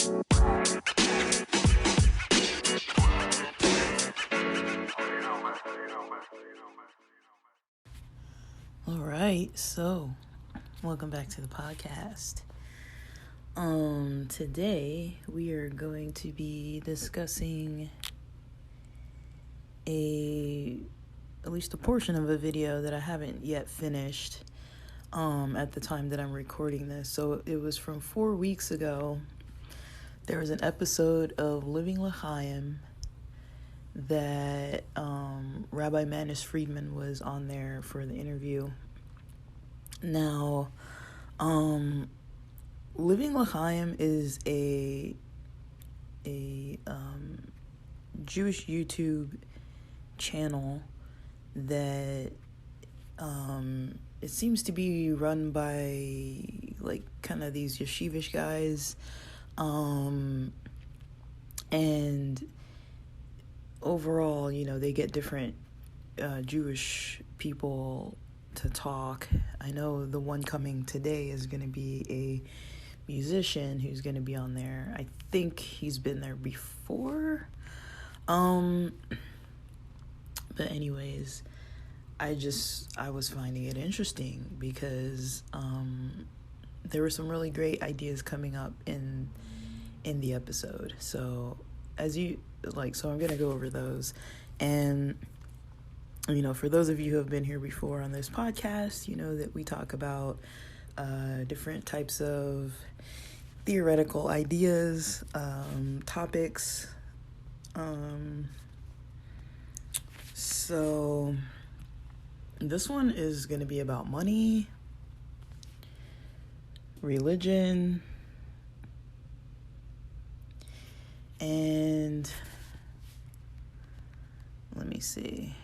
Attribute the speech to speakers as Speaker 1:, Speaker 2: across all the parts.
Speaker 1: All right, so welcome back to the podcast. Today we are going to be discussing at least a portion of a video that I haven't yet finished at the time that I'm recording this. So it was from 4 weeks ago. There was an episode of Living lchaim that Rabbi Manis Friedman was on there for the interview. Now, Living lchaim is a Jewish YouTube channel that it seems to be run by like kind of these yeshivish guys, and overall, they get different Jewish people to talk. I know the one coming today is going to be a musician who's going to be on there. I think he's been there before. But anyways, I was finding it interesting because there were some really great ideas coming up in the episode. So so I'm going to go over those. And for those of you who have been here before on this podcast, you know that we talk about different types of theoretical ideas, topics. So this one is going to be about money, religion, and let me see.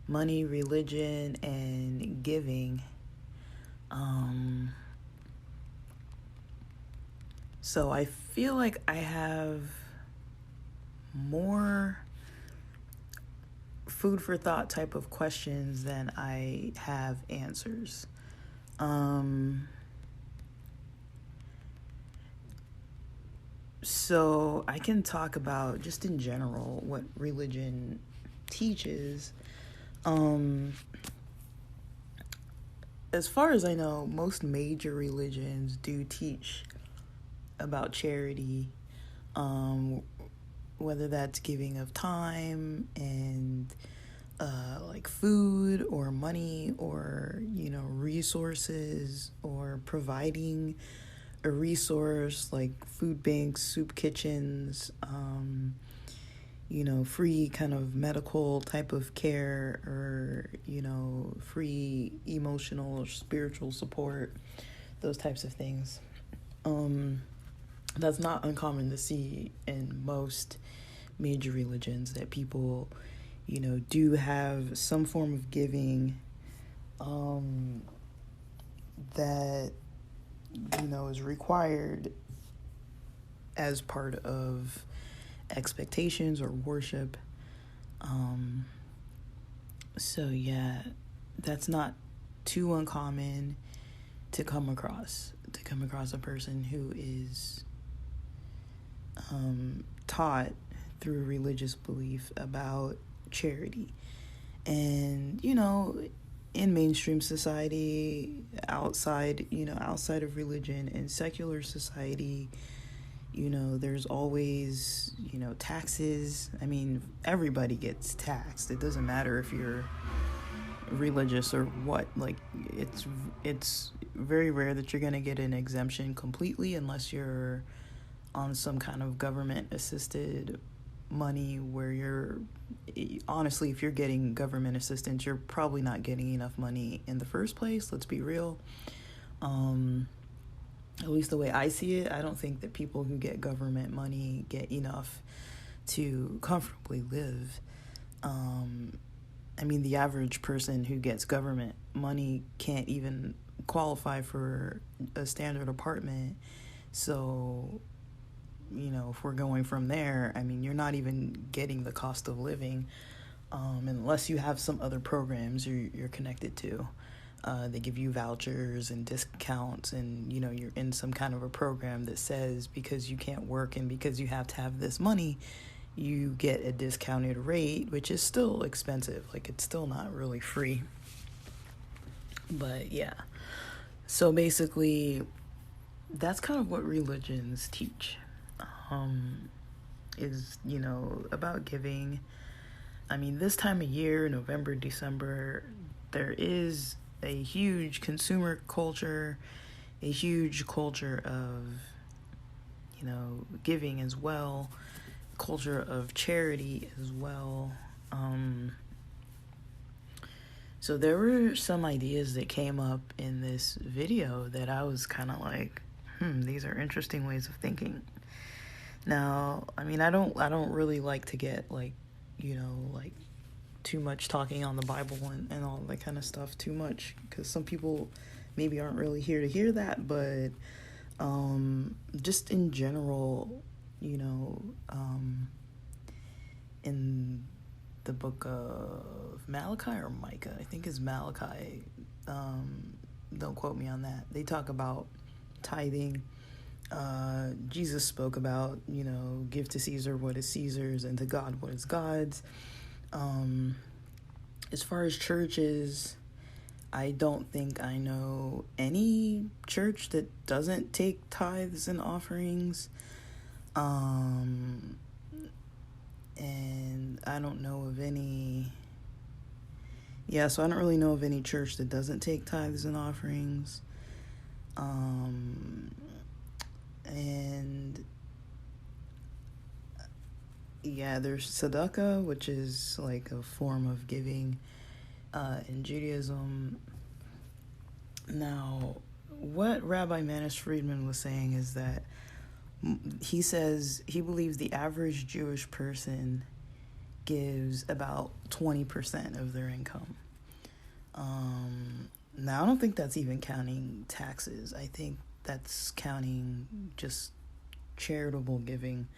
Speaker 1: Money, religion, and giving. So I feel like I have more food for thought type of questions than I have answers. So I can talk about just in general what religion teaches. As far as I know, most major religions do teach about charity, whether that's giving of time and like food or money or resources, or providing a resource like food banks, soup kitchens, free kind of medical type of care, or, free emotional or spiritual support, those types of things. That's not uncommon to see in most major religions, that people, do have some form of giving that, is required as part of expectations or worship. So yeah, that's not too uncommon to come across a person who is taught through religious belief about charity. And in mainstream society, outside of religion, in secular society, there's always, taxes. I mean, everybody gets taxed. It doesn't matter if you're religious or what. Like, it's very rare that you're going to get an exemption completely unless you're on some kind of government-assisted money, where honestly, if you're getting government assistance, you're probably not getting enough money in the first place. Let's be real. At least the way I see it, I don't think that people who get government money get enough to comfortably live. The average person who gets government money can't even qualify for a standard apartment. So, if we're going from there, you're not even getting the cost of living, unless you have some other programs you're connected to. They give you vouchers and discounts, and you're in some kind of a program that says because you can't work and because you have to have this money, you get a discounted rate, which is still expensive. Like, it's still not really free. But yeah, so basically that's kind of what religions teach, is about giving. I mean, this time of year, November, December, there is a huge consumer culture, a huge culture of giving as well, culture of charity as well. So there were some ideas that came up in this video that I was kind of like, these are interesting ways of thinking. Now, I mean, I don't really like to get like too much talking on the Bible and all that kind of stuff too much, because some people maybe aren't really here to hear that, but just in general, in the book of Malachi or Micah, I think it's Malachi, don't quote me on that, they talk about tithing. Jesus spoke about, give to Caesar what is Caesar's and to God what is God's. As far as churches, I don't think I know any church that doesn't take tithes and offerings. And I don't know of any... Yeah, so I don't really know of any church that doesn't take tithes and offerings. And yeah, there's tzedakah, which is like a form of giving in Judaism. Now, what Rabbi Manis Friedman was saying is that he says he believes the average Jewish person gives about 20% of their income. Now, I don't think that's even counting taxes. I think that's counting just charitable giving.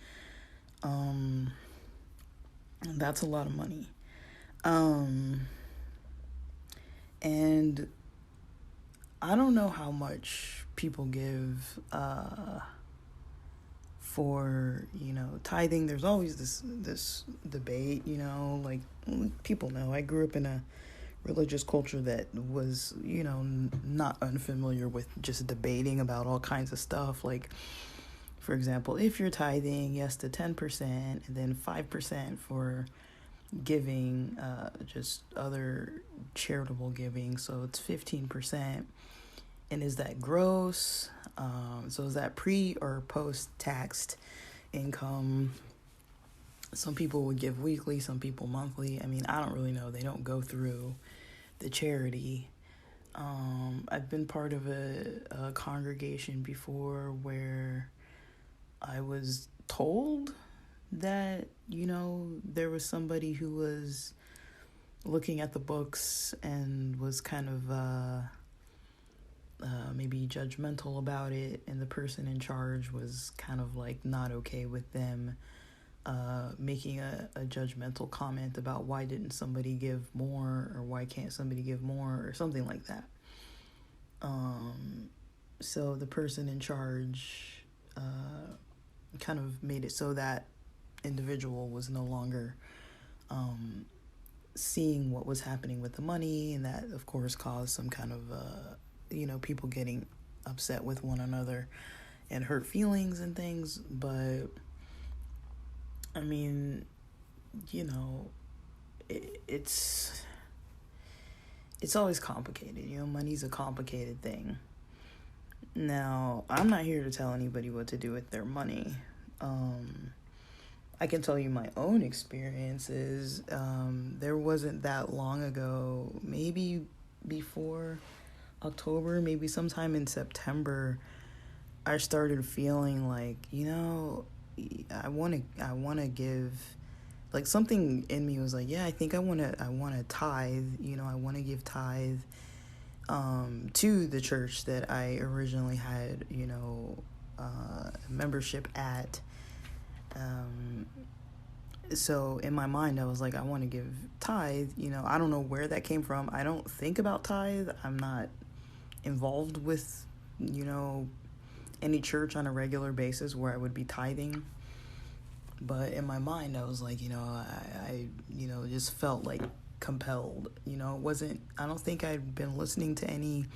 Speaker 1: That's a lot of money. And I don't know how much people give for, tithing. There's always this debate, like people know. I grew up in a religious culture that was, not unfamiliar with just debating about all kinds of stuff. Like, for example, if you're tithing, yes to 10%, and then 5% for giving, just other charitable giving, so it's 15%. And is that gross? So is that pre or post-taxed income? Some people would give weekly, some people monthly. I mean, I don't really know. They don't go through the charity. I've been part of a congregation before where I was told that, there was somebody who was looking at the books and was kind of maybe judgmental about it, and the person in charge was kind of like not okay with them making a judgmental comment about why didn't somebody give more, or why can't somebody give more, or something like that. So the person in charge kind of made it so that individual was no longer seeing what was happening with the money, and that of course caused some kind of people getting upset with one another and hurt feelings and things. But I mean, it's always complicated. Money's a complicated thing. Now, I'm not here to tell anybody what to do with their money. I can tell you my own experiences. There wasn't that long ago, maybe before October, maybe sometime in September, I started feeling like, I want to give, like something in me was like, yeah, I think I want to tithe, I want to give tithe to the church that I originally had, membership at. So in my mind, I was like, I want to give tithe. I don't know where that came from. I don't think about tithe. I'm not involved with, any church on a regular basis where I would be tithing. But in my mind, I was like, I just felt like compelled. I don't think I'd been listening to any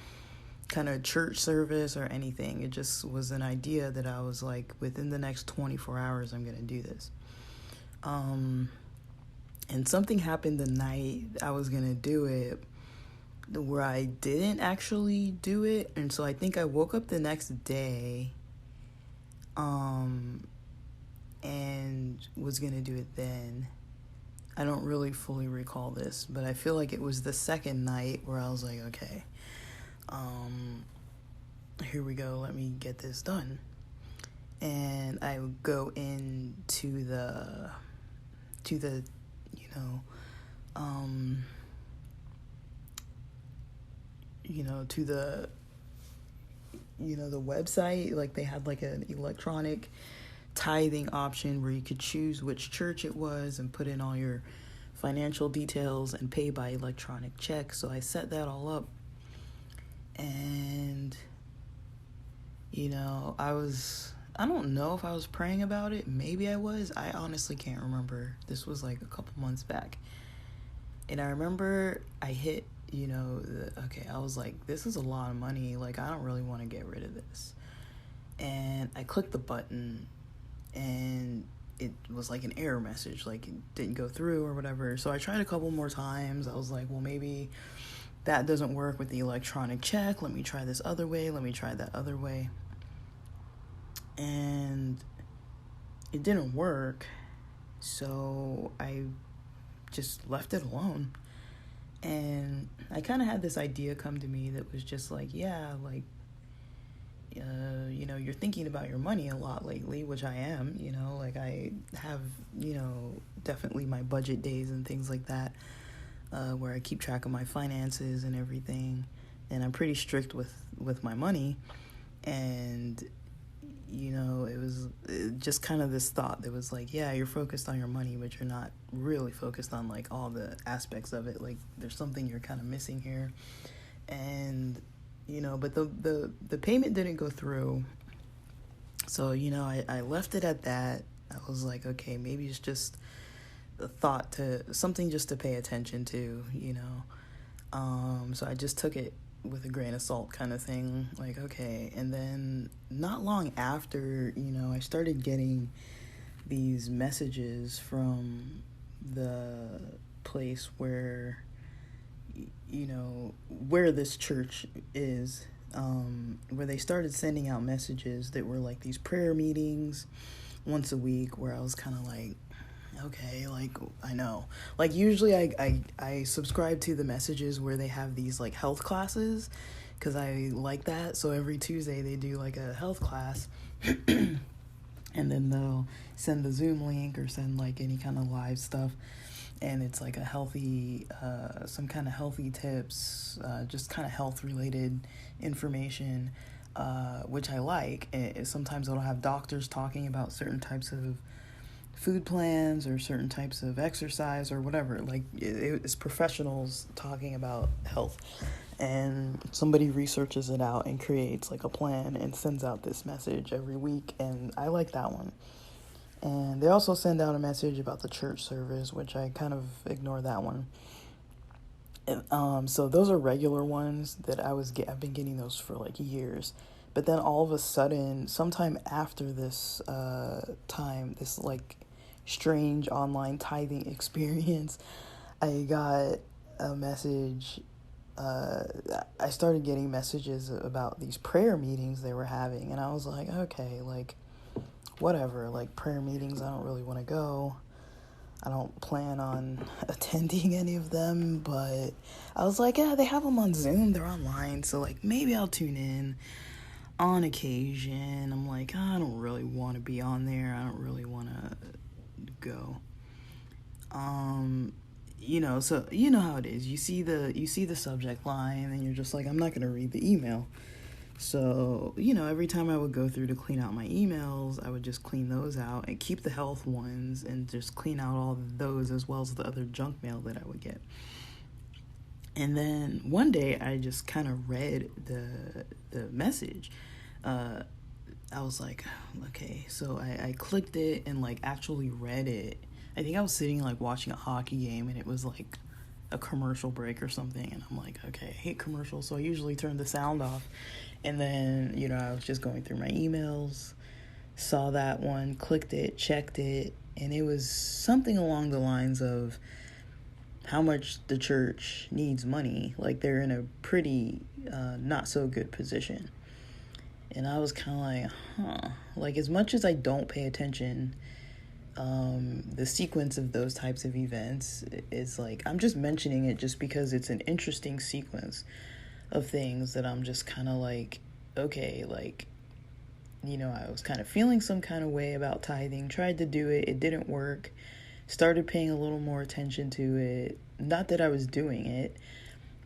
Speaker 1: kind of church service or anything. It just was an idea that I was like, within the next 24 hours, I'm going to do this. And something happened the night I was going to do it where I didn't actually do it. And so I think I woke up the next day and was going to do it then. I don't really fully recall this, but I feel like it was the second night where I was like, okay, here we go, let me get this done. And I would go into the the website. Like, they had like an electronic tithing option where you could choose which church it was and put in all your financial details and pay by electronic check. So I set that all up, and I don't know if I was praying about it. Maybe I was. I honestly can't remember. This was like a couple months back. And I remember I hit, I was like, this is a lot of money. Like, I don't really want to get rid of this. And I clicked the button, and it was like an error message. Like, it didn't go through or whatever. So I tried a couple more times. I was like, well, maybe that doesn't work with the electronic check. Let me try this other way. Let me try that other way. And it didn't work. So I just left it alone. And I kind of had this idea come to me that was just like, yeah, like, you're thinking about your money a lot lately, which I am. Like, I have, definitely my budget days and things like that, where I keep track of my finances and everything. And I'm pretty strict with my money. And it was just kind of this thought that was like, yeah, you're focused on your money, but you're not really focused on like all the aspects of it. Like, there's something you're kind of missing here. And but the payment didn't go through. So I left it at that. I was like, okay, maybe it's just a thought, to something just to pay attention to. So I just took it with a grain of salt, kind of thing. Like, okay. And then not long after, I started getting these messages from the place where where this church is, where they started sending out messages that were like these prayer meetings once a week, where I was kind of like, okay, like, I know. Like, usually I subscribe to the messages where they have these, like, health classes, because I like that. So every Tuesday they do, like, a health class, and then they'll send the Zoom link or send, like, any kind of live stuff, and it's, like, a healthy, some kind of healthy tips, just kind of health-related information, which I like. Sometimes it'll have doctors talking about certain types of food plans or certain types of exercise or whatever. Like, it's professionals talking about health, and somebody researches it out and creates like a plan and sends out this message every week, and I like that one. And they also send out a message about the church service, which I kind of ignore that one. And, so those are regular ones that I've been getting those for like years. But then all of a sudden, sometime after this time, this like strange online tithing experience, I got a message. I started getting messages about these prayer meetings they were having, and I was like, okay, like, whatever, like, prayer meetings, I don't really want to go. I don't plan on attending any of them, but I was like, yeah, they have them on Zoom, they're online, so like, maybe I'll tune in on occasion. I'm like, I don't really want to be on there. I don't really want to go. So how it is. You see the subject line, and you're just like, I'm not going to read the email. So, every time I would go through to clean out my emails, I would just clean those out and keep the health ones and just clean out all of those as well as the other junk mail that I would get. And then one day I just kind of read the message. I was like, okay, so I clicked it and like actually read it. I think I was sitting like watching a hockey game and it was like a commercial break or something, and I'm like, okay, I hate commercials, so I usually turn the sound off. And then, I was just going through my emails, saw that one, clicked it, checked it, and it was something along the lines of how much the church needs money. Like, they're in a pretty not so good position. And I was kind of like, like, as much as I don't pay attention, the sequence of those types of events is like, I'm just mentioning it just because it's an interesting sequence of things that I'm just kind of like, okay, like, I was kind of feeling some kind of way about tithing, tried to do it, it didn't work, started paying a little more attention to it, not that I was doing it,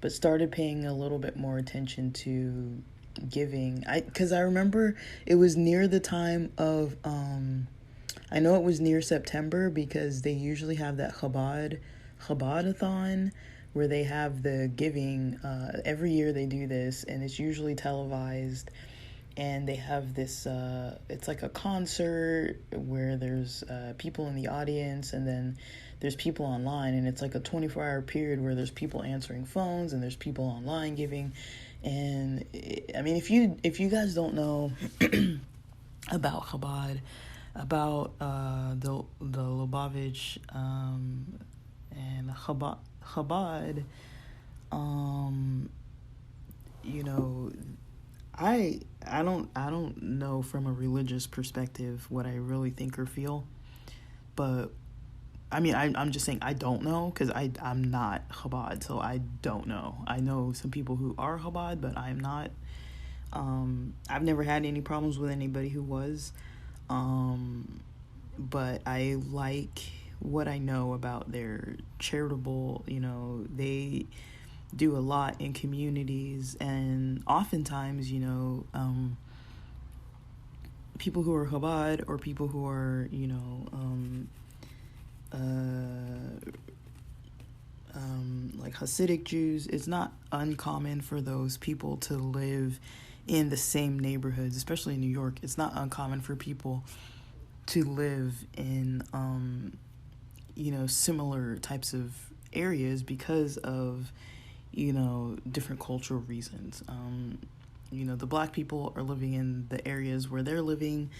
Speaker 1: but started paying a little bit more attention to giving. Because I remember it was near the time of, I know it was near September because they usually have that Chabad-a-thon, where they have the giving. Every year they do this, and it's usually televised, and they have this, it's like a concert where there's people in the audience, and then there's people online, and it's like a 24-hour period where there's people answering phones, and there's people online giving. And I mean, if you guys don't know about Chabad, about the Lubavitch and Chabad, I don't know from a religious perspective what I really think or feel, but I mean, I'm just saying I don't know because I'm not Chabad, so I don't know. I know some people who are Chabad, but I'm not. I've never had any problems with anybody who was, but I like what I know about their charitable, they do a lot in communities, and oftentimes, people who are Chabad or people who are, like Hasidic Jews, it's not uncommon for those people to live in the same neighborhoods, especially in New York. It's not uncommon for people to live in, similar types of areas because of, different cultural reasons. The black people are living in the areas where they're living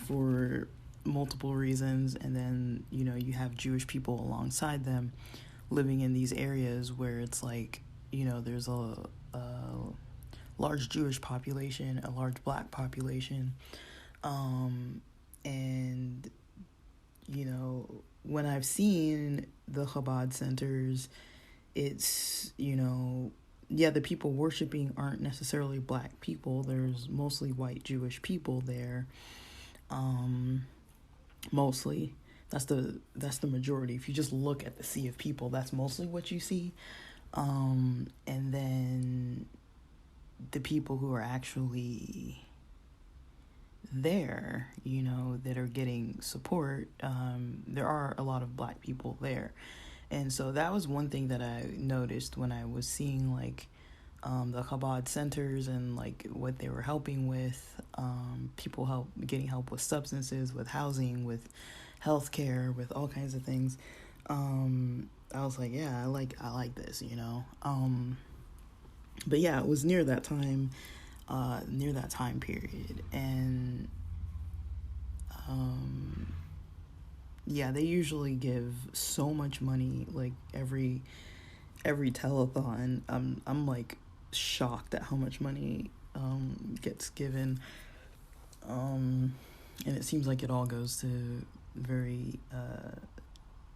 Speaker 1: for multiple reasons, and then, you have Jewish people alongside them living in these areas where it's like, there's a large Jewish population, a large black population, and, when I've seen the Chabad centers, it's, the people worshiping aren't necessarily black people. There's mostly white Jewish people there. Mostly. That's the majority. If you just look at the sea of people, that's mostly what you see. And then the people who are actually there, that are getting support, there are a lot of black people there. And so that was one thing that I noticed when I was seeing, like, the Chabad centers and, like, what they were helping with, people getting help with substances, with housing, with healthcare, with all kinds of things. I was like, yeah, I like this, But yeah, it was near that time period, and yeah, they usually give so much money, like every telethon. I'm like shocked at how much money gets given, and it seems like it all goes to very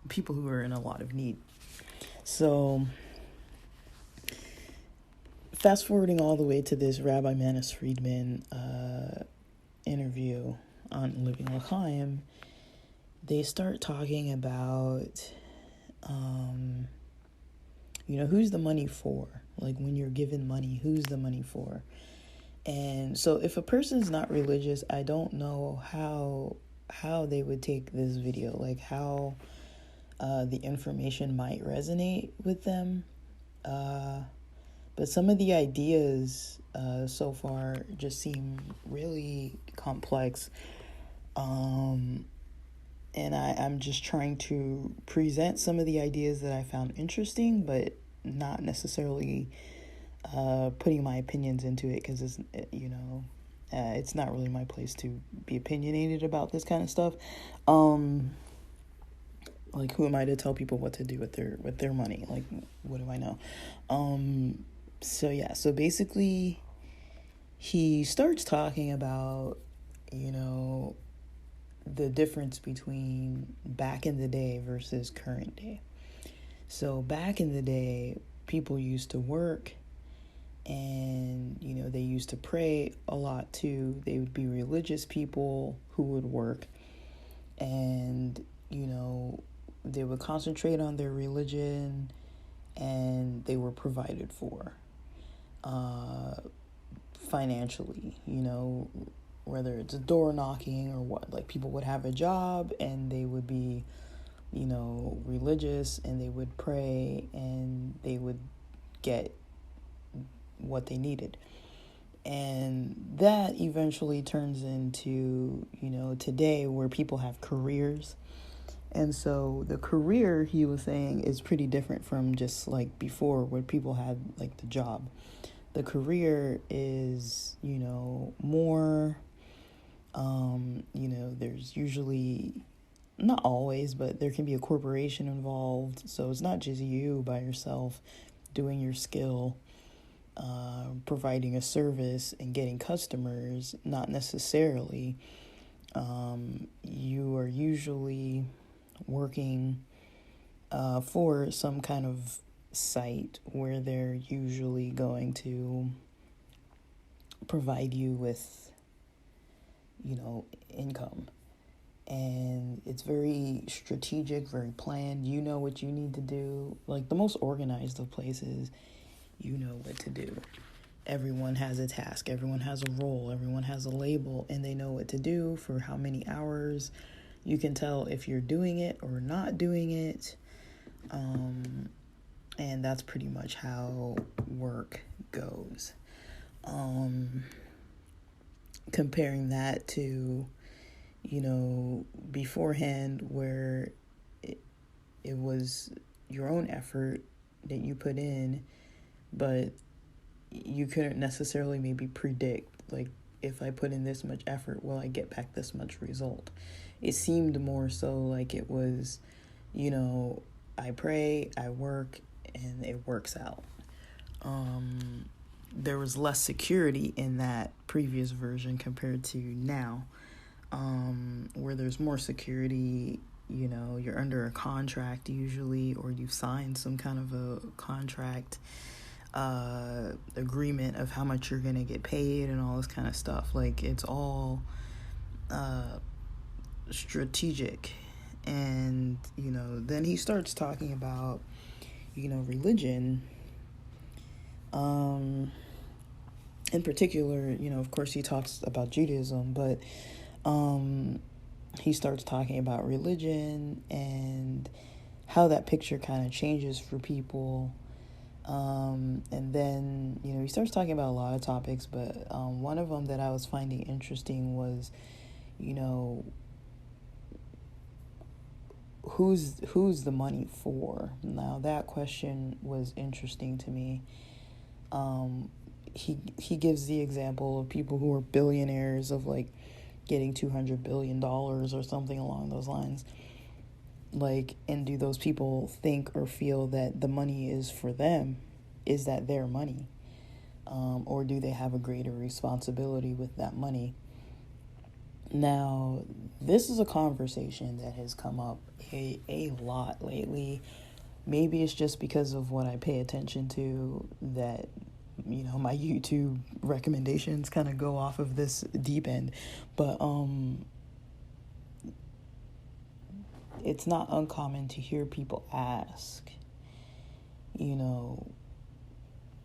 Speaker 1: people who are in a lot of need. So fast forwarding all the way to this Rabbi Manis Friedman interview on Living L'chaim, they start talking about, who's the money for? Like, when you're given money, who's the money for? And so if a person's not religious, I don't know how they would take this video, like how the information might resonate with them. But some of the ideas so far just seem really complex. And I'm just trying to present some of the ideas that I found interesting, but not necessarily putting my opinions into it, because it's not really my place to be opinionated about this kind of stuff. Like, who am I to tell people what to do with their money? Like, what do I know? So basically he starts talking about, the difference between back in the day versus current day. So back in the day, people used to work, and, they used to pray a lot too. They would be religious people who would work, and, they would concentrate on their religion, and they were provided for financially, whether it's door knocking or what. Like, people would have a job, and they would be, religious, and they would pray, and they would get what they needed. And that eventually turns into, today, where people have careers. And so the career, he was saying, is pretty different from just like before, where people had like the job. The career is, more, there's usually, not always, but there can be a corporation involved. So it's not just you by yourself doing your skill, providing a service and getting customers. Not necessarily. You are usually working for some kind of site where they're usually going to provide you with, income. And it's very strategic, very planned. You know what you need to do. Like, the most organized of places, you know what to do. Everyone has a task. Everyone has a role. Everyone has a label, and they know what to do for how many hours. You can tell if you're doing it or not doing it. And that's pretty much how work goes. Comparing that to, beforehand, where it was your own effort that you put in, but you couldn't necessarily maybe predict, like, if I put in this much effort, will I get back this much result? It seemed more so like it was, I pray, I work, and it works out. There was less security in that previous version compared to now, where there's more security. You're under a contract usually, or you've signed some kind of a contract agreement of how much you're gonna get paid and all this kind of stuff. Like, it's all strategic. And then he starts talking about religion, in particular. Of course he talks about Judaism, but he starts talking about religion and how that picture kind of changes for people. And then, he starts talking about a lot of topics, but one of them that I was finding interesting was, who's the money for? Now, that question was interesting to me. He gives the example of people who are billionaires, of like getting $200 billion or something along those lines. Like, and do those people think or feel that the money is for them? Is that their money? Or do they have a greater responsibility with that money? Now, this is a conversation that has come up a lot lately. Maybe it's just because of what I pay attention to, that, my YouTube recommendations kind of go off of this deep end. But it's not uncommon to hear people ask,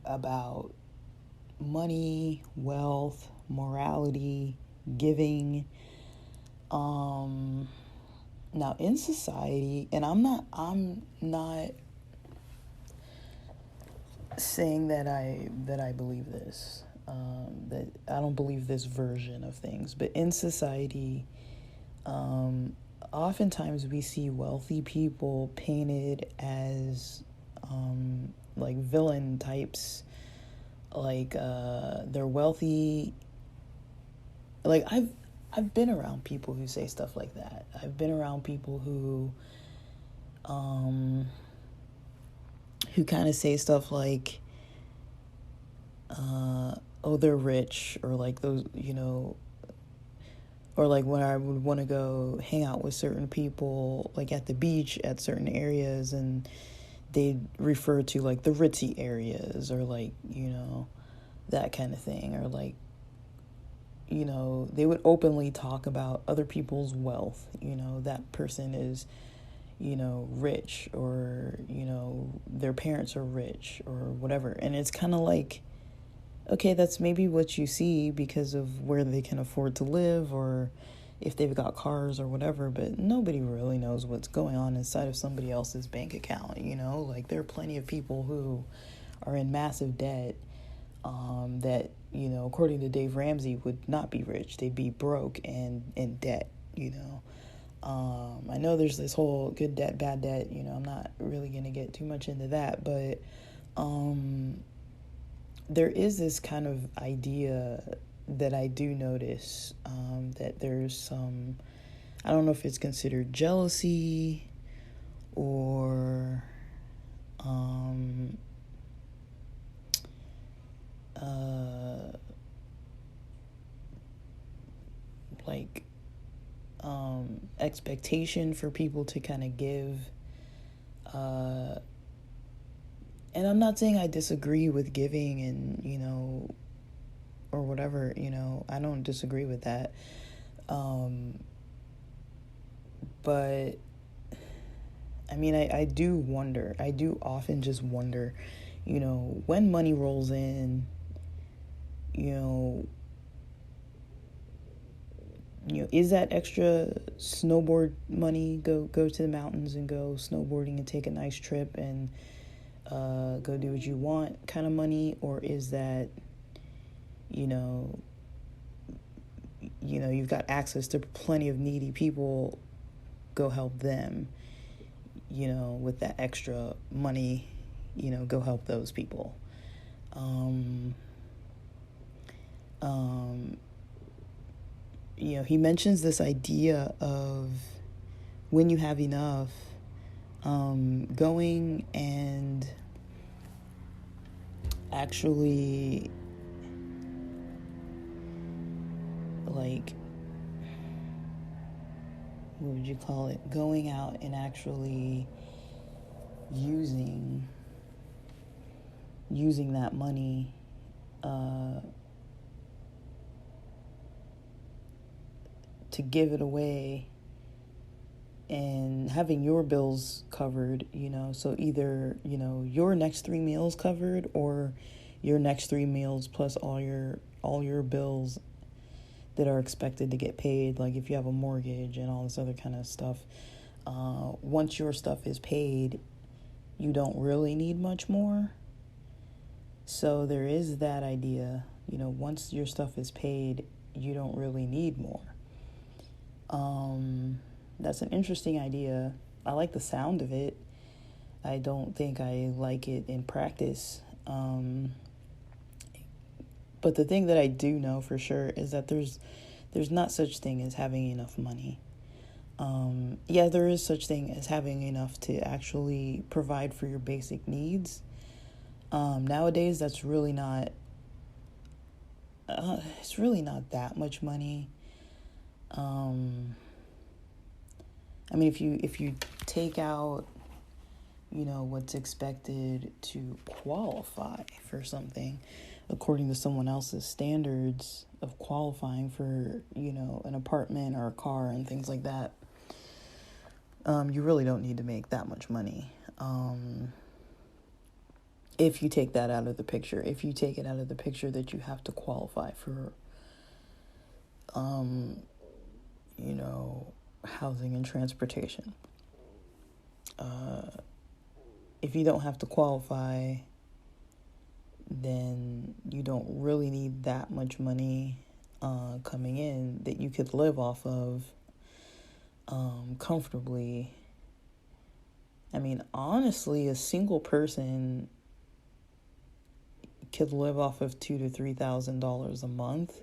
Speaker 1: about money, wealth, morality, giving. Now in society, and I'm not saying that I believe this, that I don't believe this version of things, but in society, oftentimes we see wealthy people painted as like villain types, like they're wealthy. Like I've been around people who say stuff like that. I've been around people who kind of say stuff like, oh, they're rich, or like those, or like when I would want to go hang out with certain people, like at the beach at certain areas, and they'd refer to like the ritzy areas, or like, that kind of thing, or like, they would openly talk about other people's wealth, that person is, rich, or, their parents are rich, or whatever. And it's kind of like, okay, that's maybe what you see because of where they can afford to live, or if they've got cars or whatever, but nobody really knows what's going on inside of somebody else's bank account, like there are plenty of people who are in massive debt, that, according to Dave Ramsey, would not be rich. They'd be broke and in debt, I know there's this whole good debt, bad debt, I'm not really going to get too much into that, but there is this kind of idea that I do notice, that there's some, I don't know if it's considered jealousy or like expectation for people to kind of give, and I'm not saying I disagree with giving and or whatever, I don't disagree with that, but I mean, I do wonder, I do often just wonder, when money rolls in, is that extra snowboard money, go to the mountains and go snowboarding and take a nice trip and go do what you want kind of money, or is that, you've got access to plenty of needy people, go help them, with that extra money, go help those people. He mentions this idea of when you have enough, going and actually, like, what would you call it? Going out and actually using that money, to give it away and having your bills covered, so either, your next 3 meals covered, or your next 3 meals plus all your bills that are expected to get paid, like if you have a mortgage and all this other kind of stuff. Once your stuff is paid, you don't really need much more. So there is that idea, once your stuff is paid, you don't really need more. That's an interesting idea. I like the sound of it. I don't think I like it in practice. But the thing that I do know for sure is that there's not such thing as having enough money. Yeah, there is such thing as having enough to actually provide for your basic needs. Nowadays, that's really not, it's really not that much money. I mean, if you take out, what's expected to qualify for something according to someone else's standards of qualifying for, an apartment or a car and things like that, you really don't need to make that much money. if you take that out of the picture, if you take it out of the picture that you have to qualify for, housing and transportation. If you don't have to qualify, then you don't really need that much money coming in that you could live off of comfortably. I mean, honestly, a single person could live off of $2,000 to $3,000 a month.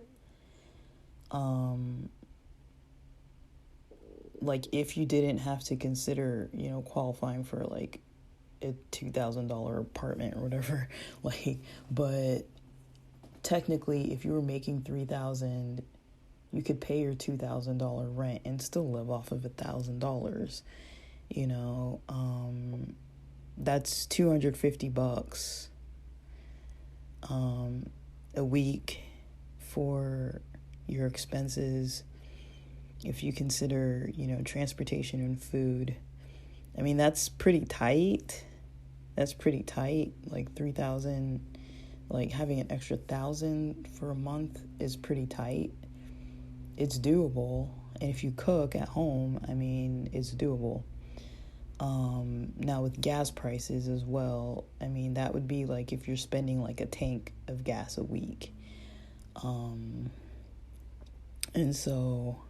Speaker 1: Like, if you didn't have to consider, qualifying for like a $2,000 apartment or whatever, but technically, if you were making $3,000, you could pay your $2,000 rent and still live off of $1,000. That's $250 a week for your expenses. If you consider, transportation and food, I mean, that's pretty tight. Like 3,000, like having an extra 1,000 for a month is pretty tight. It's doable. And if you cook at home, I mean, it's doable. Now with gas prices as well, I mean, that would be like if you're spending like a tank of gas a week. And so,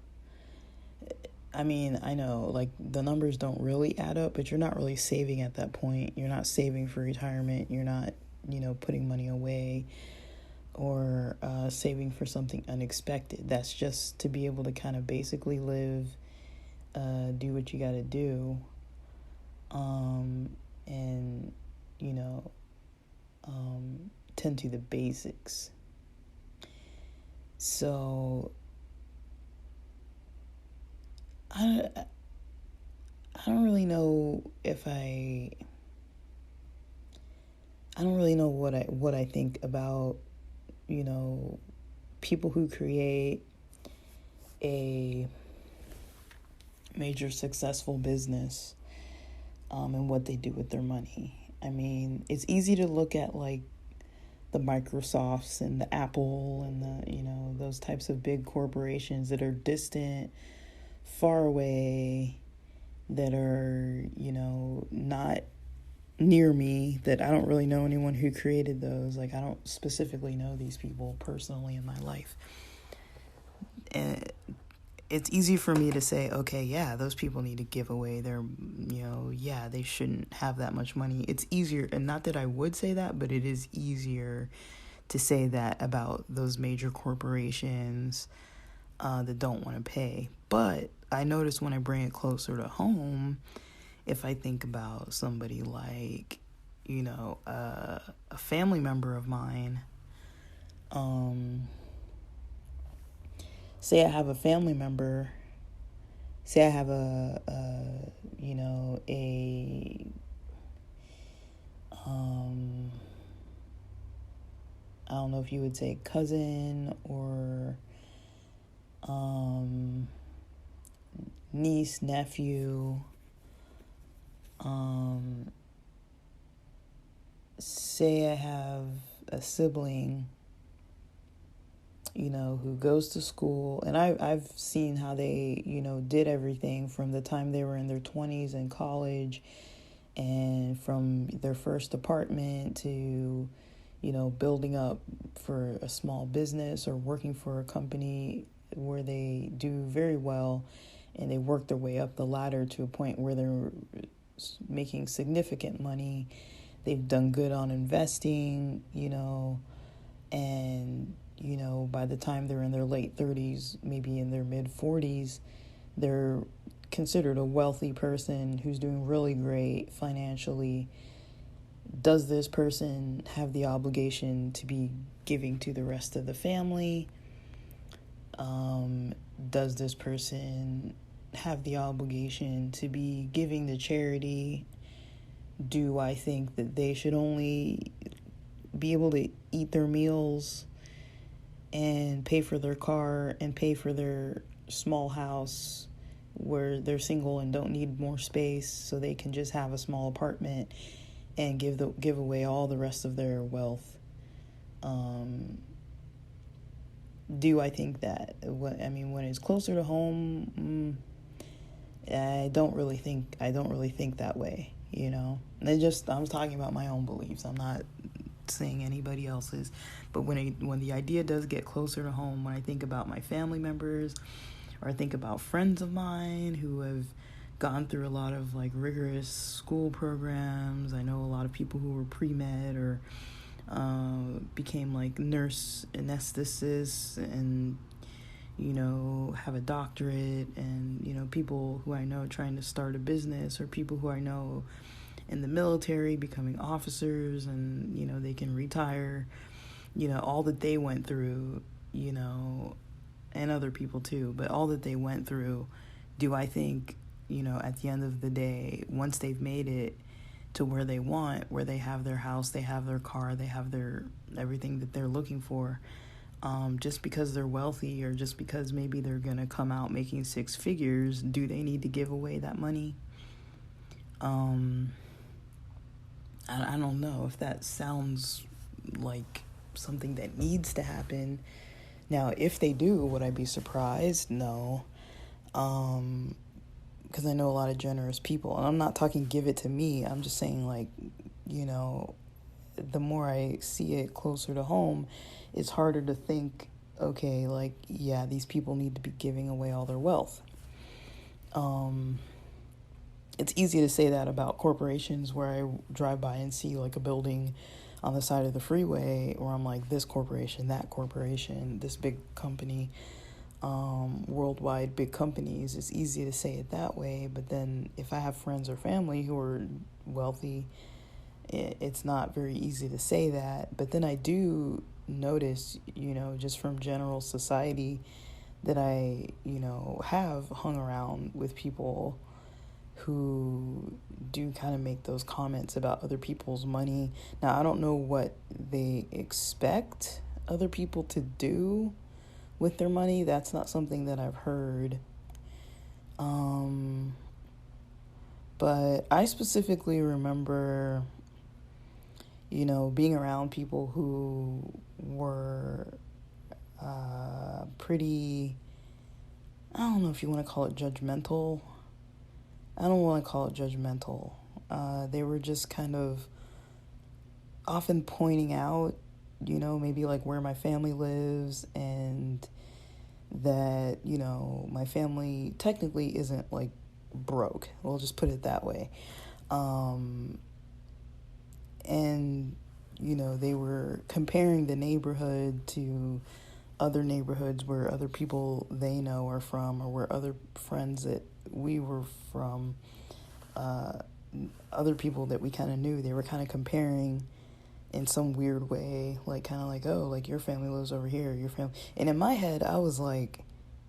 Speaker 1: I mean, I know like the numbers don't really add up, but you're not really saving at that point. You're not saving for retirement. You're not, putting money away or saving for something unexpected. That's just to be able to kind of basically live, do what you got to do. And, tend to the basics. So, I don't really know I don't really know what I think about, people who create a major successful business, and what they do with their money. I mean, it's easy to look at like the Microsofts and the Apple and the, those types of big corporations that are distant, far away, that are, not near me, that I don't really know anyone who created those. Like, I don't specifically know these people personally in my life. And it's easy for me to say, okay, yeah, those people need to give away their, they shouldn't have that much money. It's easier, and not that I would say that, but it is easier to say that about those major corporations that don't want to pay. But I notice when I bring it closer to home, if I think about somebody like, a family member of mine, say I have a family member, say I have I don't know if you would say cousin or niece, nephew, say I have a sibling, who goes to school, and I've seen how they, did everything from the time they were in their 20s in college, and from their first apartment to, building up for a small business or working for a company where they do very well, and they work their way up the ladder to a point where they're making significant money. They've done good on investing, and by the time they're in their late 30s, maybe in their mid 40s, they're considered a wealthy person who's doing really great financially. Does this person have the obligation to be giving to the rest of the family? Does this person have the obligation to be giving to charity? Do I think that they should only be able to eat their meals and pay for their car and pay for their small house where they're single and don't need more space, so they can just have a small apartment and give away all the rest of their wealth. Do I think that? When it's closer to home, I don't really think that way. And I'm talking about my own beliefs. I'm not saying anybody else's. But when the idea does get closer to home, when I think about my family members, or I think about friends of mine who have gone through a lot of like rigorous school programs. I know a lot of people who were pre-med or became like nurse anesthetists and have a doctorate, and people who I know trying to start a business, or people who I know in the military becoming officers, and they can retire, all that they went through, and other people too, but all that they went through. Do I think at the end of the day, once they've made it to where they want, where they have their house, they have their car, they have their everything that they're looking for, just because they're wealthy, or just because maybe they're gonna come out making six figures, do they need to give away that money? I don't know if that sounds like something that needs to happen. Now, if they do, would I be surprised? No. Because I know a lot of generous people, and I'm not talking give it to me. I'm just saying, like, the more I see it closer to home, it's harder to think, okay, like, yeah, these people need to be giving away all their wealth. It's easy to say that about corporations, where I drive by and see like a building on the side of the freeway, where I'm like, this corporation, that corporation, this big company, worldwide big companies. It's easy to say it that way, but then if I have friends or family who are wealthy, it's not very easy to say that. But then I do notice, just from general society, that I, have hung around with people who do kind of make those comments about other people's money. Now, I don't know what they expect other people to do with their money. That's not something that I've heard. But I specifically remember, being around people who were pretty, I don't know if you want to call it judgmental. I don't want to call it judgmental. They were just kind of often pointing out, maybe like where my family lives, and that, my family technically isn't like broke. We'll just put it that way. And, they were comparing the neighborhood to other neighborhoods where other people they know are from, or where other friends that we were from, other people that we kind of knew, they were kind of comparing in some weird way, like kind of like, oh, like your family lives over here, your family. And in my head, I was like,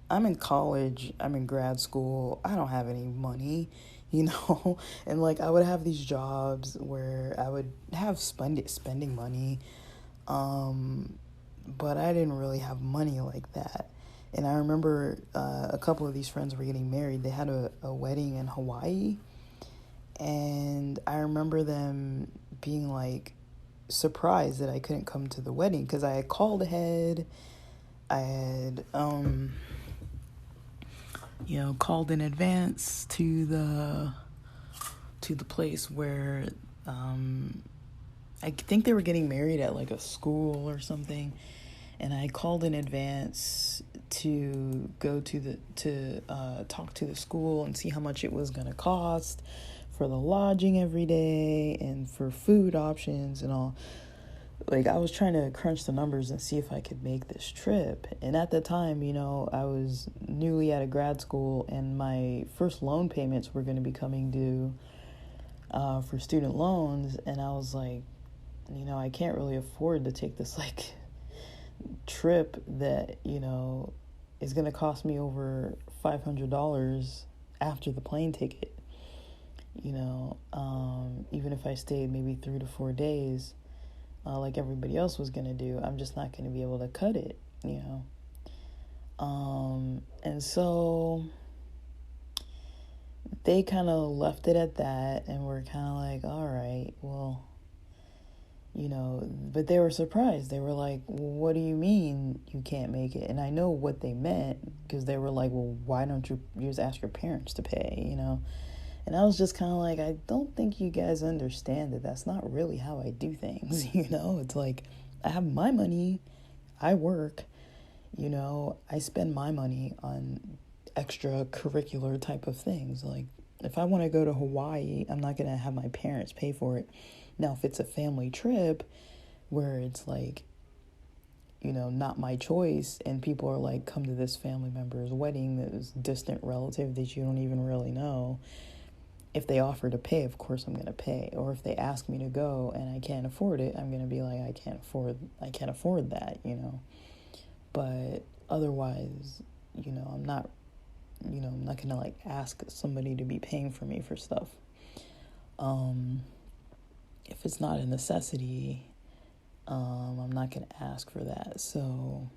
Speaker 1: I'm in college, I'm in grad school, I don't have any money, and like I would have these jobs where I would have spending money, but I didn't really have money like that. And I remember a couple of these friends were getting married. They had a wedding in Hawaii, and I remember them being like surprised that I couldn't come to the wedding, because I had called ahead. I had called in advance to the place where I think they were getting married at like a school or something, and I called in advance to go to talk to the school and see how much it was going to cost for the lodging every day and for food options and all. Like, I was trying to crunch the numbers and see if I could make this trip. And at the time, I was newly out of grad school, and my first loan payments were going to be coming due for student loans. And I was like, I can't really afford to take this, like, trip that, is going to cost me over $500 after the plane ticket. Even if I stayed maybe 3 to 4 days, like everybody else was going to do, I'm just not going to be able to cut it, And so they kind of left it at that, and were kind of like, all right, well, but they were surprised. They were like, well, what do you mean you can't make it? And I know what they meant, because they were like, well, why don't you just ask your parents to pay, And I was just kind of like, I don't think you guys understand that that's not really how I do things, It's like, I have my money, I work, I spend my money on extracurricular type of things. Like, if I want to go to Hawaii, I'm not going to have my parents pay for it. Now, if it's a family trip where it's like, not my choice, and people are like, come to this family member's wedding that is distant relative that you don't even really know, if they offer to pay, of course I'm going to pay. Or if they ask me to go and I can't afford it, I'm going to be like, I can't afford that, But otherwise, I'm not going to like ask somebody to be paying for me for stuff. If it's not a necessity, I'm not going to ask for that. So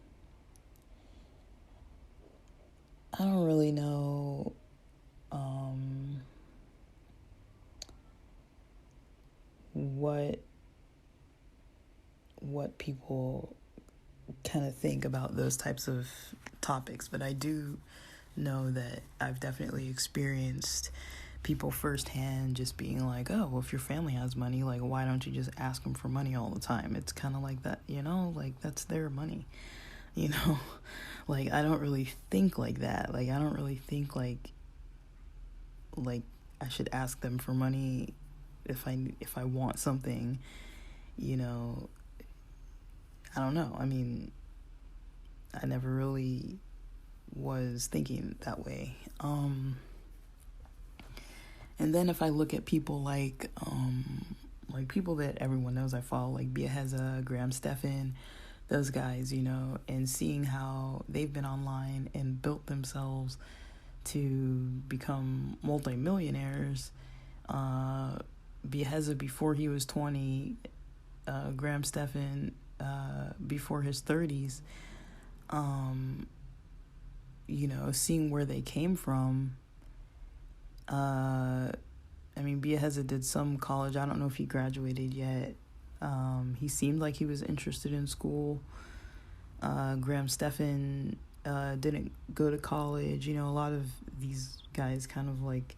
Speaker 1: I don't really know what people kind of think about those types of topics, but I do know that I've definitely experienced people firsthand just being like, oh, well, if your family has money, like, why don't you just ask them for money all the time? It's kind of like that, like, that's their money, like, I don't really think like that. Like, I don't really think like I should ask them for money if I want something, I don't know. I mean, I never really was thinking that way. And then if I look at people like people that everyone knows I follow, like Biaheza, Graham Stephan, those guys, and seeing how they've been online and built themselves to become multi-millionaires. Biaheza before he was 20, Graham Stephan before his 30s, seeing where they came from. I mean, Biaheza did some college. I don't know if he graduated yet. He seemed like he was interested in school. Graham Stephan didn't go to college. A lot of these guys kind of like,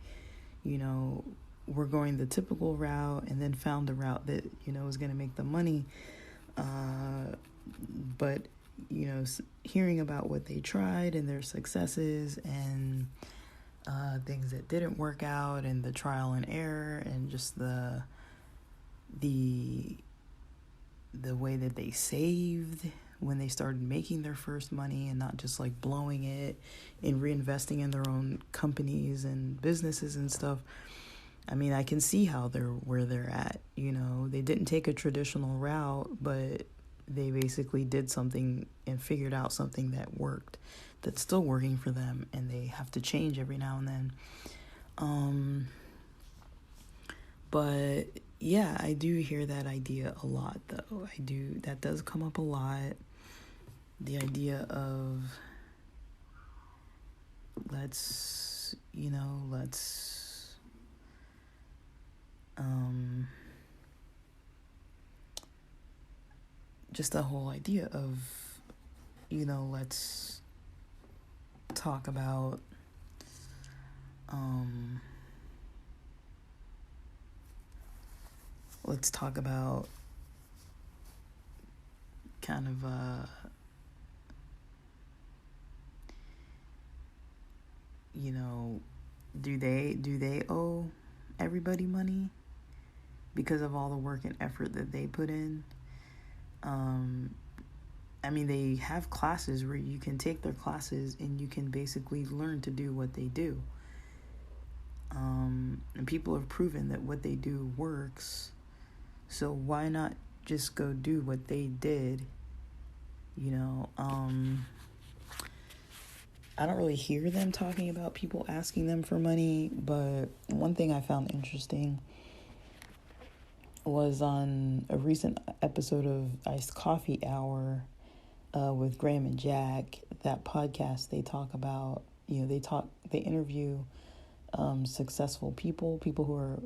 Speaker 1: were going the typical route and then found a route that, was going to make them money. But, hearing about what they tried and their successes and things that didn't work out and the trial and error and just the way that they saved when they started making their first money and not just like blowing it and reinvesting in their own companies and businesses and stuff. I mean, I can see how they're where they're at. They didn't take a traditional route, but they basically did something and figured out something that worked, that's still working for them, and they have to change every now and then. But yeah, I do hear that idea a lot, though. That does come up a lot. The idea of let's just the whole idea of, let's talk about kind of do they owe everybody money because of all the work and effort that they put in? I mean, they have classes where you can take their classes and you can basically learn to do what they do. And people have proven that what they do works. So why not just go do what they did? I don't really hear them talking about people asking them for money, but one thing I found interesting was on a recent episode of Iced Coffee Hour with Graham and Jack. That podcast, they talk about, they interview successful people who are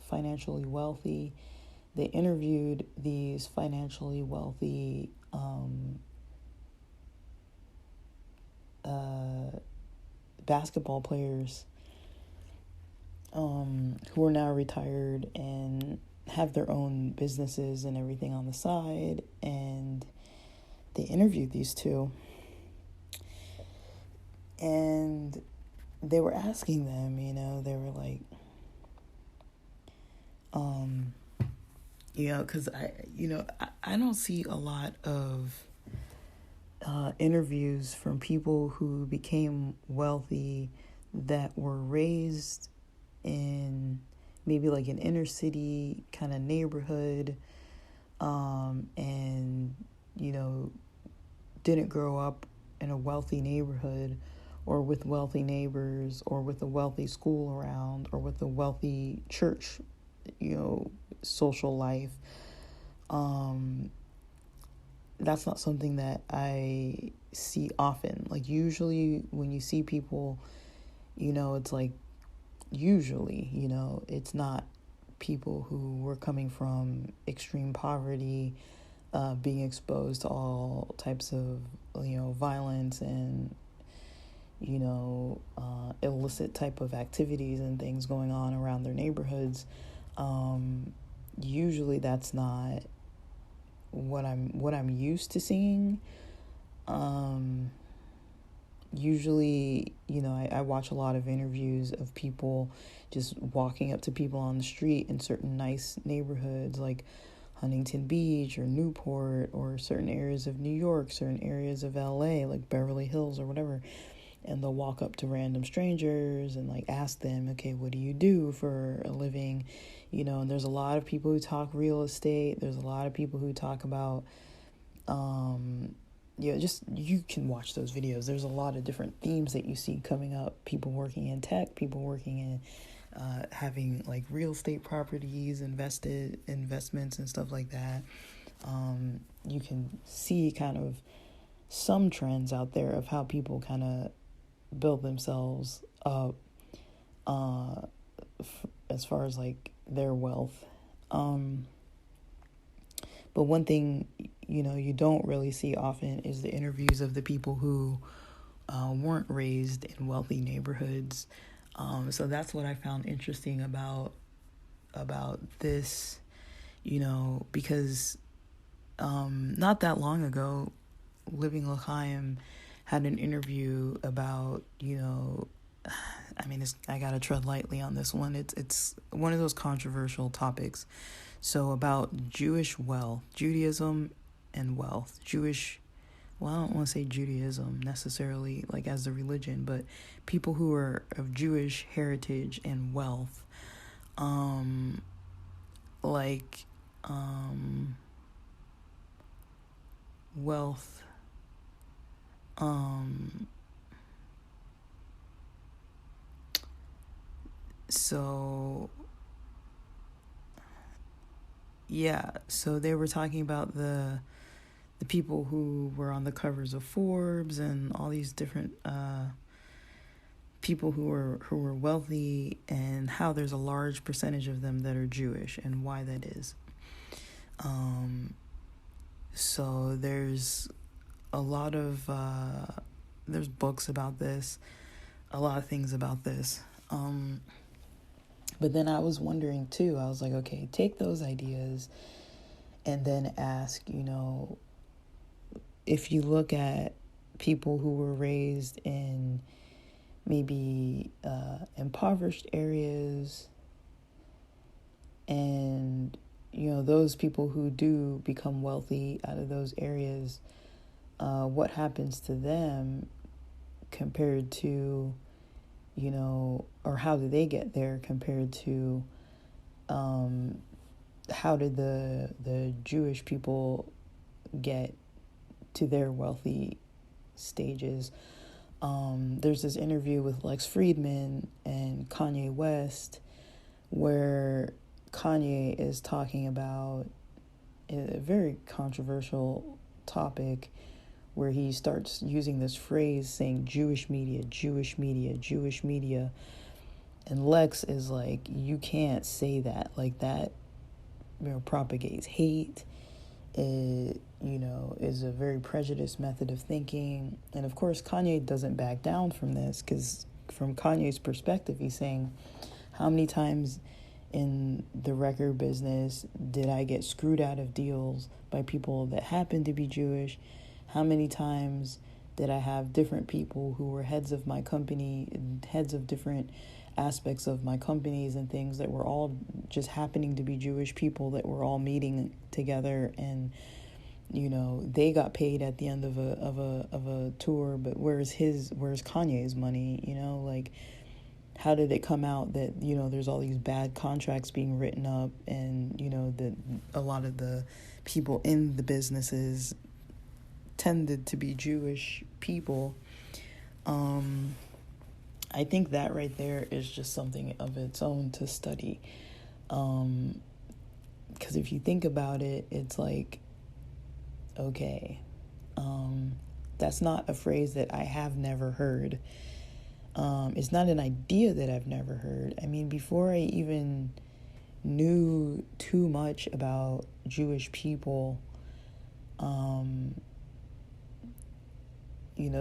Speaker 1: financially wealthy. They interviewed these financially wealthy basketball players who are now retired and have their own businesses and everything on the side. And they interviewed these two. And they were asking them, they were like, because I don't see a lot of interviews from people who became wealthy that were raised in maybe like an inner city kind of neighborhood, and didn't grow up in a wealthy neighborhood or with wealthy neighbors or with a wealthy school around or with a wealthy church, social life. That's not something that I see often. Like, usually when you see people, it's like, usually, it's not people who were coming from extreme poverty, being exposed to all types of, violence and, illicit type of activities and things going on around their neighborhoods. Usually that's not what I'm used to seeing. Usually, I watch a lot of interviews of people just walking up to people on the street in certain nice neighborhoods like Huntington Beach or Newport, or certain areas of New York, certain areas of LA, like Beverly Hills or whatever. And they'll walk up to random strangers and like ask them, okay, what do you do for a living? And there's a lot of people who talk real estate. There's a lot of people who talk about, just, you can watch those videos. There's a lot of different themes that you see coming up. People working in tech, people working in having like real estate properties, investments and stuff like that. You can see kind of some trends out there of how people kind of build themselves up as far as like their wealth. But one thing, you don't really see often is the interviews of the people who weren't raised in wealthy neighborhoods. So that's what I found interesting about this, because not that long ago, Living L'chaim had an interview about, I gotta tread lightly on this one. It's one of those controversial topics. So about Jewish wealth, Judaism and wealth. I don't want to say Judaism necessarily like as the religion, but people who are of Jewish heritage and wealth. Wealth. So they were talking about the people who were on the covers of Forbes and all these different people who were wealthy, and how there's a large percentage of them that are Jewish and why that is. So there's a lot of there's books about this, a lot of things about this. But then I was wondering too, I was like, okay, take those ideas and then ask, if you look at people who were raised in maybe impoverished areas, and, those people who do become wealthy out of those areas, what happens to them compared to, or how do they get there compared to how did the Jewish people get to their wealthy stages. There's this interview with Lex Fridman and Kanye West where Kanye is talking about a very controversial topic where he starts using this phrase saying Jewish media, Jewish media, Jewish media. And Lex is like, you can't say that. Like, that, propagates hate. It, is a very prejudiced method of thinking. And of course, Kanye doesn't back down from this, because from Kanye's perspective, he's saying, how many times in the record business did I get screwed out of deals by people that happen to be Jewish? How many times did I have different people who were heads of my company, heads of different aspects of my companies and things, that were all just happening to be Jewish people that were all meeting together, and they got paid at the end of a tour, but where's Kanye's money? Like, how did it come out that there's all these bad contracts being written up, and that a lot of the people in the businesses tended to be Jewish people? I think that right there is just something of its own to study. Because if you think about it, it's like, okay, that's not a phrase that I have never heard. It's not an idea that I've never heard. I mean, before I even knew too much about Jewish people,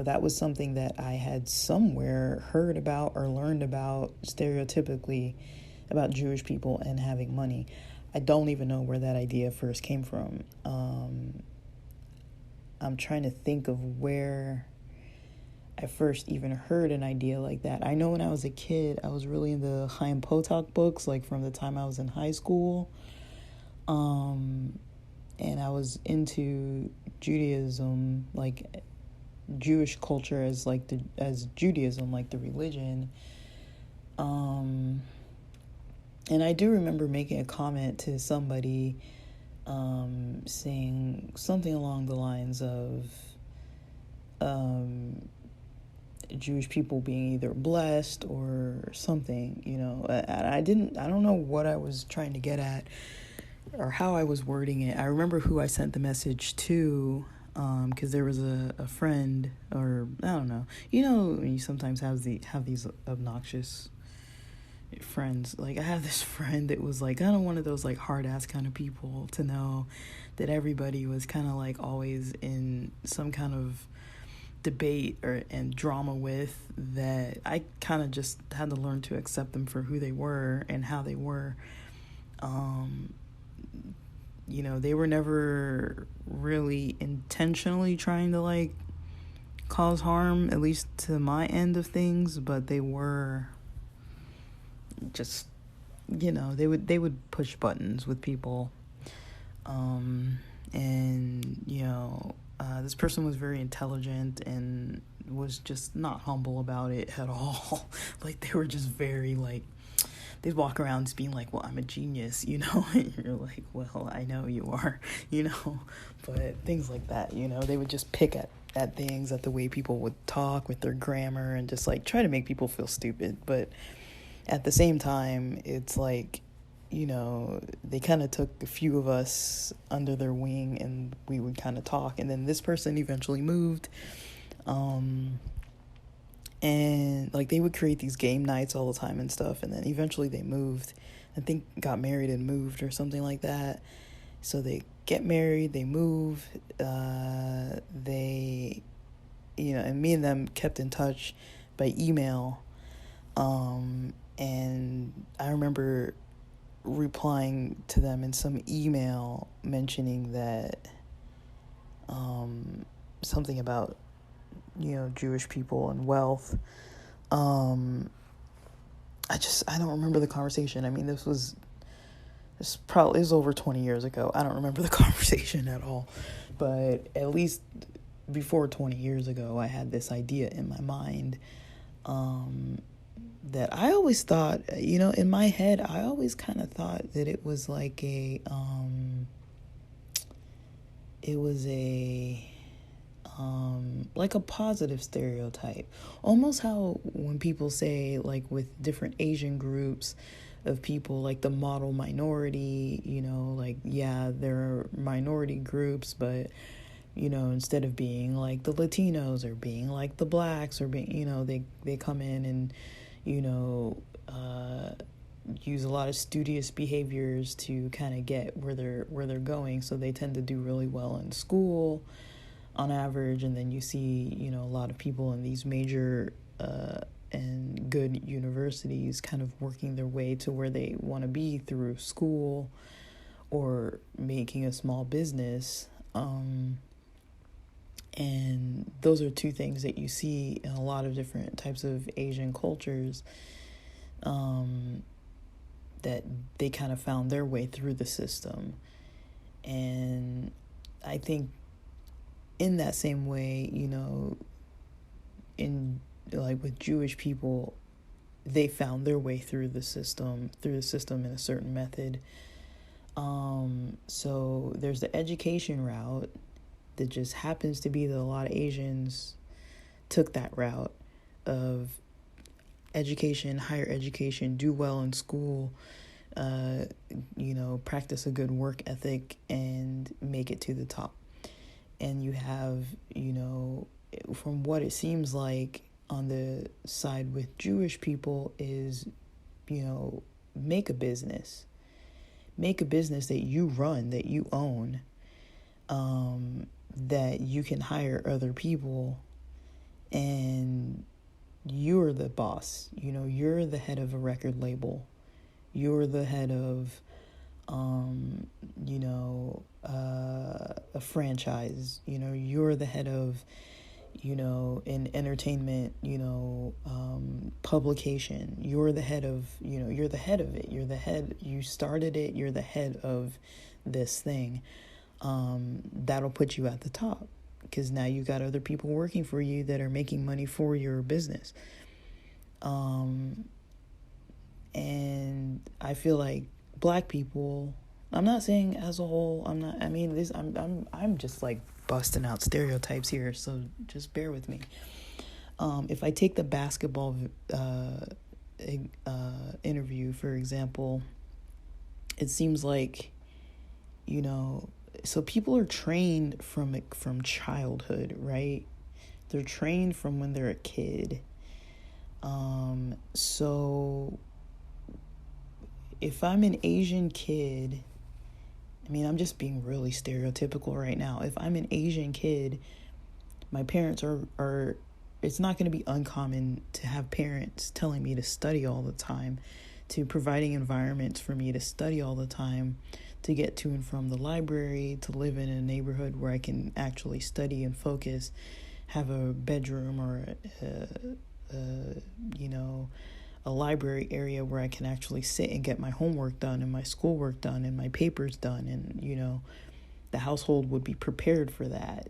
Speaker 1: that was something that I had somewhere heard about or learned about stereotypically about Jewish people and having money. I don't even know where that idea first came from. I'm trying to think of where I first even heard an idea like that. I know when I was a kid, I was really into lchaim books, like from the time I was in high school. And I was into Judaism, like Jewish culture as Judaism, like the religion. And I do remember making a comment to somebody, saying something along the lines of Jewish people being either blessed or something, I don't know what I was trying to get at or how I was wording it. I remember who I sent the message to, because there was a friend, or I don't know, you sometimes have these obnoxious friends. Like, I have this friend that was like, I don't one of those like hard ass kind of people to know that everybody was kind of like always in some kind of debate and drama with, that I kind of just had to learn to accept them for who they were and how they were. They were never really intentionally trying to like cause harm, at least to my end of things, but they were just, they would push buttons with people. This person was very intelligent and was just not humble about it at all. Like, they were just very like, they'd walk around just being like, well, I'm a genius, and you're like, well, I know you are, but things like that, they would just pick at things, at the way people would talk with their grammar, and just like try to make people feel stupid. But at the same time, it's like, they kind of took a few of us under their wing, and we would kind of talk. And then this person eventually moved. And like, they would create these game nights all the time and stuff. And then eventually they moved, I think got married and moved or something like that. So they get married, they move, and me and them kept in touch by email. And I remember replying to them in some email mentioning that something about Jewish people and wealth. I don't remember the conversation. I mean, it was over 20 years ago. I don't remember the conversation at all, but at least before 20 years ago, I had this idea in my mind, that I always thought, in my head, I always kind of thought that it was like like a positive stereotype. Almost how when people say, like, with different Asian groups of people, like the model minority, like, yeah, there are minority groups, but, instead of being like the Latinos or being like the blacks or being, they come in and, use a lot of studious behaviors to kind of get where they're going. So they tend to do really well in school on average, and then you see, you know, a lot of people in these major and good universities kind of working their way to where they want to be through school or making a small business. And those are two things that you see in a lot of different types of Asian cultures, that they kind of found their way through the system. And I think in that same way, you know, in like with Jewish people, they found their way through the system in a certain method. So there's the education route that just happens to be that a lot of Asians took that route of education, higher education, do well in school, you know, practice a good work ethic and make it to the top. And you have, you know, from what it seems like on the side with Jewish people is, you know, make a business that you run, that you own, that you can hire other people, and you're the boss. You know, you're the head of a record label. You're the head of, you know, a franchise. You know, you're the head of, you know, an entertainment, you know, publication. You're the head of, you know, you're the head of it. You're the head. You started it. You're the head of this thing. That'll put you at the top, because now you got other people working for you that are making money for your business. And I feel like Black people, I'm not saying as a whole, I'm just like busting out stereotypes here, so just bear with me. If I take the basketball interview, for example, it seems like, you know, so people are trained from childhood, right? They're trained from when they're a kid. So if I'm an Asian kid, I mean, I'm just being really stereotypical right now. If I'm an Asian kid, my parents are it's not going to be uncommon to have parents telling me to study all the time, to providing environments for me to study all the time, to get to and from the library, to live in a neighborhood where I can actually study and focus, have a bedroom or you know, a library area where I can actually sit and get my homework done and my schoolwork done and my papers done, and, you know, the household would be prepared for that.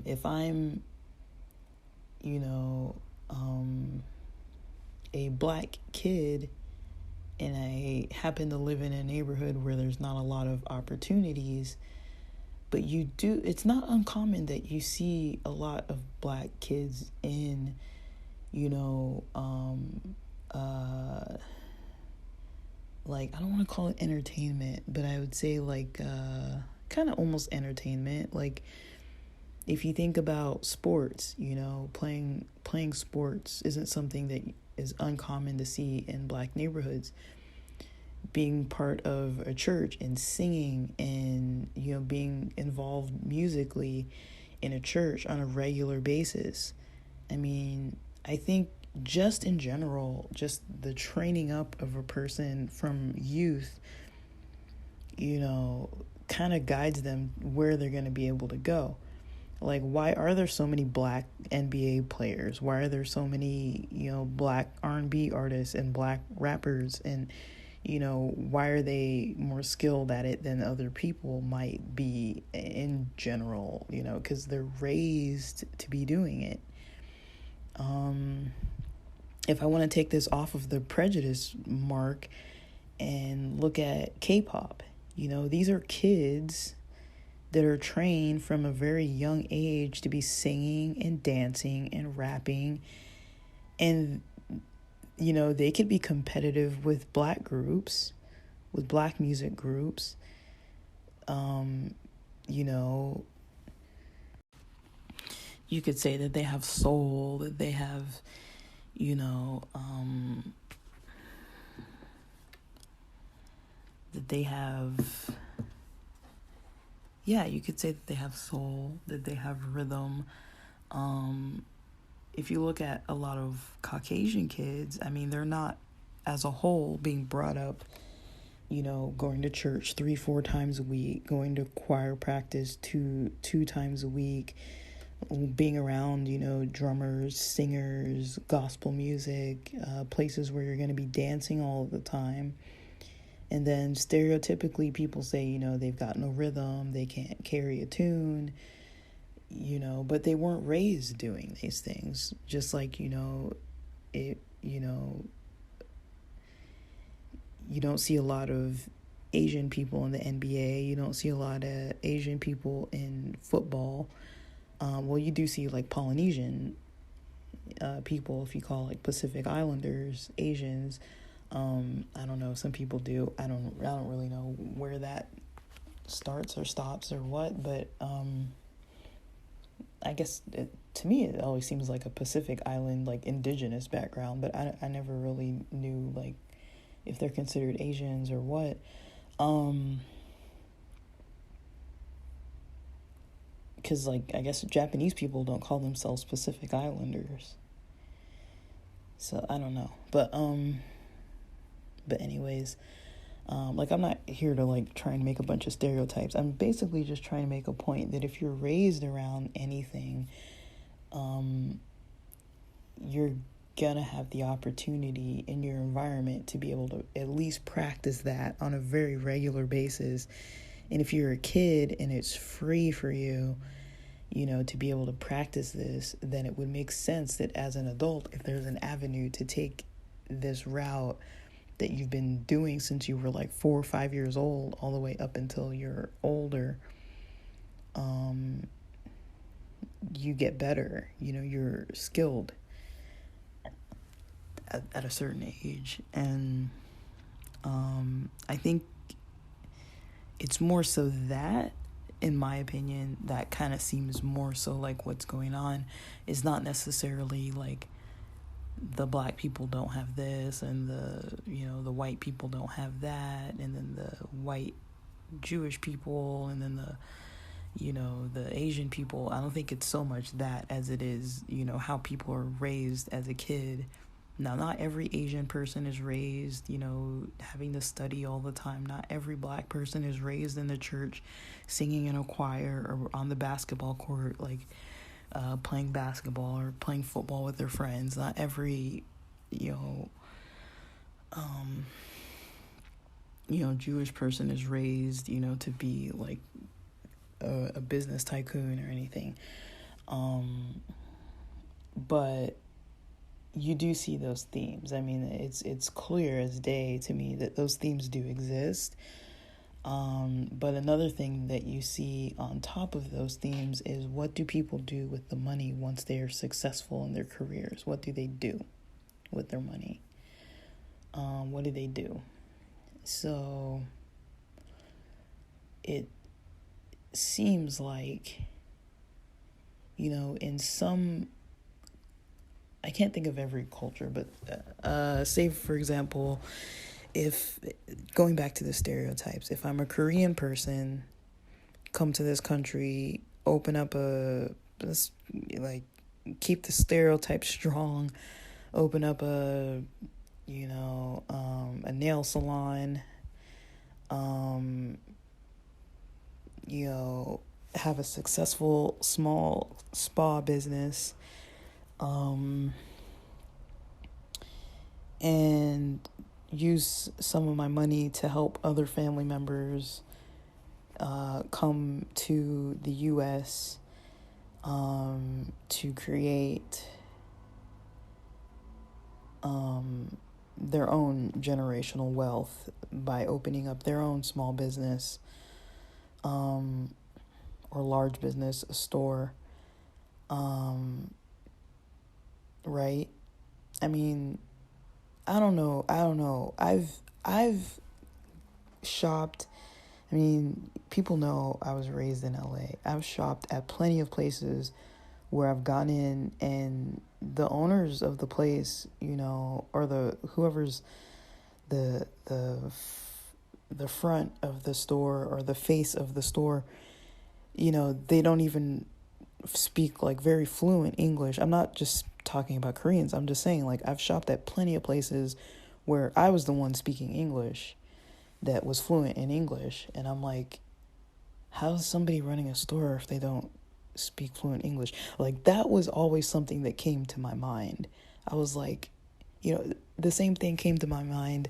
Speaker 1: If I'm, you know, a Black kid and I happen to live in a neighborhood where there's not a lot of opportunities, but it's not uncommon that you see a lot of Black kids in, you know, like, I don't want to call it entertainment, but I would say like, kind of almost entertainment. Like, if you think about sports, you know, playing sports isn't something that is uncommon to see in Black neighborhoods. Being part of a church and singing and, you know, being involved musically in a church on a regular basis. I mean, I think just in general, just the training up of a person from youth, you know, kind of guides them where they're going to be able to go. Like, why are there so many Black NBA players? Why are there so many, you know, Black R&B artists and Black rappers? And, you know, why are they more skilled at it than other people might be in general? You know, because they're raised to be doing it. If I want to take this off of the prejudice mark and look at K-pop, you know, these are kids that are trained from a very young age to be singing and dancing and rapping. And, you know, they could be competitive with Black groups, with Black music groups. You know, you could say that they have soul, that they have, you know, they have, yeah, you could say that they have soul, that they have rhythm. If you look at a lot of Caucasian kids, I mean, they're not, as a whole, being brought up, going to church 3-4 times a week, going to choir practice two times a week, being around, drummers, singers, gospel music, places where you're going to be dancing all of the time. And then stereotypically people say, they've got no rhythm, they can't carry a tune, but they weren't raised doing these things. Just like, you don't see a lot of Asian people in the NBA. You don't see a lot of Asian people in football. Well, you do see like Polynesian people, if you call like Pacific Islanders Asians. I don't know. Some people do. I don't really know where that starts or stops or what, but I guess to me it always seems like a Pacific Island, like indigenous background, but I never really knew like if they're considered Asians or what. Because like I guess Japanese people don't call themselves Pacific Islanders, so I don't know. But anyways, like I'm not here to like try and make a bunch of stereotypes. I'm basically just trying to make a point that if you're raised around anything, you're gonna have the opportunity in your environment to be able to at least practice that on a very regular basis. And if you're a kid and it's free for you, to be able to practice this, then it would make sense that as an adult, if there's an avenue to take this route that you've been doing since you were like 4 or 5 years old, all the way up until you're older, you get better, you're skilled at a certain age. And I think it's more so that, in my opinion, that kind of seems more so like what's going on is not necessarily like the black people don't have this and the white people don't have that, and then the white Jewish people and then the Asian people. I don't think it's so much that as it is, how people are raised as a kid. Now, not every Asian person is raised, having to study all the time. Not every black person is raised in the church, singing in a choir or on the basketball court, like playing basketball or playing football with their friends. Not every, Jewish person is raised, to be like a business tycoon or anything. But you do see those themes. I mean, it's clear as day to me that those themes do exist. But another thing that you see on top of those themes is, what do people do with the money once they are successful in their careers? What do they do with their money? What do they do? So it seems like, in some, I can't think of every culture, but say, for example, if, going back to the stereotypes, if I'm a Korean person, come to this country, open up keep the stereotype strong, open up a nail salon, have a successful small spa business, and use some of my money to help other family members come to the U.S. To create their own generational wealth by opening up their own small business or large business, a store, right? I mean, I don't know. I've shopped. I mean, people know I was raised in LA. I've shopped at plenty of places where I've gone in and the owners of the place, or whoever's the the front of the store or the face of the store, they don't even speak like very fluent English. I'm not just talking about Koreans. I'm just saying, like, I've shopped at plenty of places where I was the one speaking English that was fluent in English. And I'm like, how's somebody running a store if they don't speak fluent English? Like, that was always something that came to my mind. I was like, the same thing came to my mind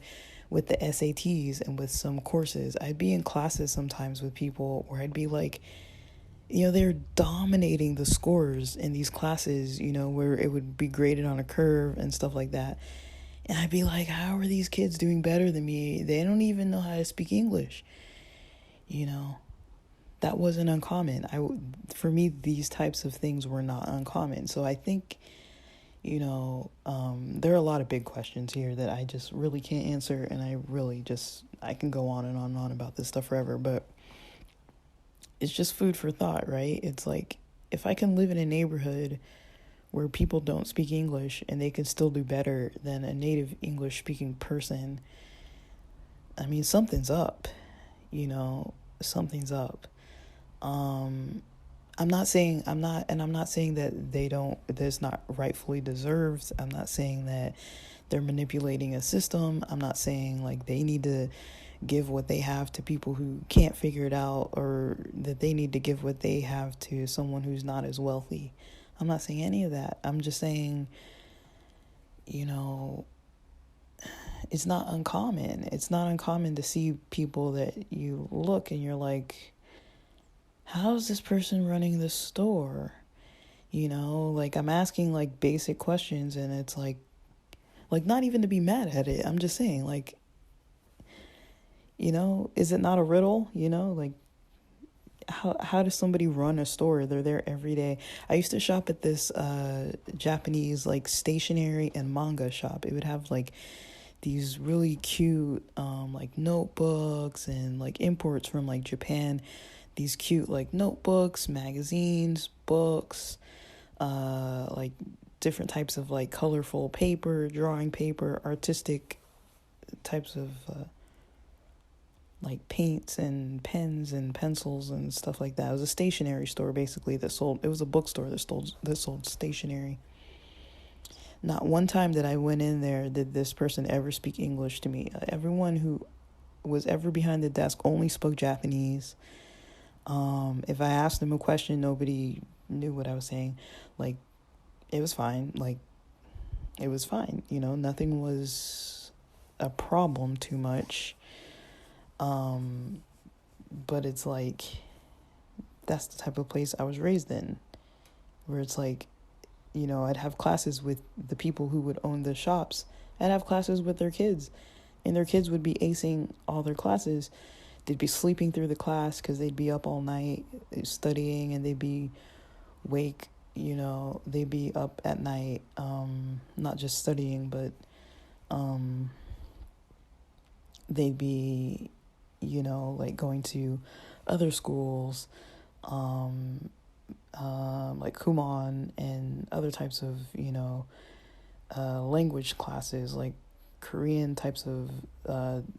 Speaker 1: with the SATs and with some courses. I'd be in classes sometimes with people where I'd be like, they're dominating the scores in these classes, where it would be graded on a curve and stuff like that. And I'd be like, how are these kids doing better than me? They don't even know how to speak English. That wasn't uncommon. For me, these types of things were not uncommon. So I think, there are a lot of big questions here that I just really can't answer. And I can go on and on and on about this stuff forever, but it's just food for thought, right? It's like, if I can live in a neighborhood where people don't speak English and they can still do better than a native English speaking person, I mean, something's up, something's up. I'm not saying that that's not rightfully deserved. I'm not saying that they're manipulating a system. I'm not saying like they need to give what they have to people who can't figure it out, or that they need to give what they have to someone who's not as wealthy. I'm not saying any of that. I'm just saying, it's not uncommon. It's not uncommon to see people that you look and you're like, how's this person running this store? Like, I'm asking like basic questions, and it's like not even to be mad at it. I'm just saying, like, is it not a riddle? Like, how does somebody run a store? They're there every day. I used to shop at this Japanese like stationery and manga shop. It would have like these really cute like notebooks and like imports from like Japan. These cute like notebooks, magazines, books, like different types of like colorful paper, drawing paper, artistic types of like paints and pens and pencils and stuff like that. It was a stationery store basically it was a bookstore that sold stationery. Not one time that I went in there did this person ever speak English to me. Everyone who was ever behind the desk only spoke Japanese. If I asked them a question, nobody knew what I was saying. Like, it was fine. Like, it was fine. Nothing was a problem too much. But it's like, that's the type of place I was raised in, where it's like, I'd have classes with the people who would own the shops. I'd have classes with their kids, and their kids would be acing all their classes. They'd be sleeping through the class because they'd be up all night studying, and they'd be they'd be up at night, not just studying, but they'd be, like going to other schools, like Kumon and other types of, language classes, like Korean types of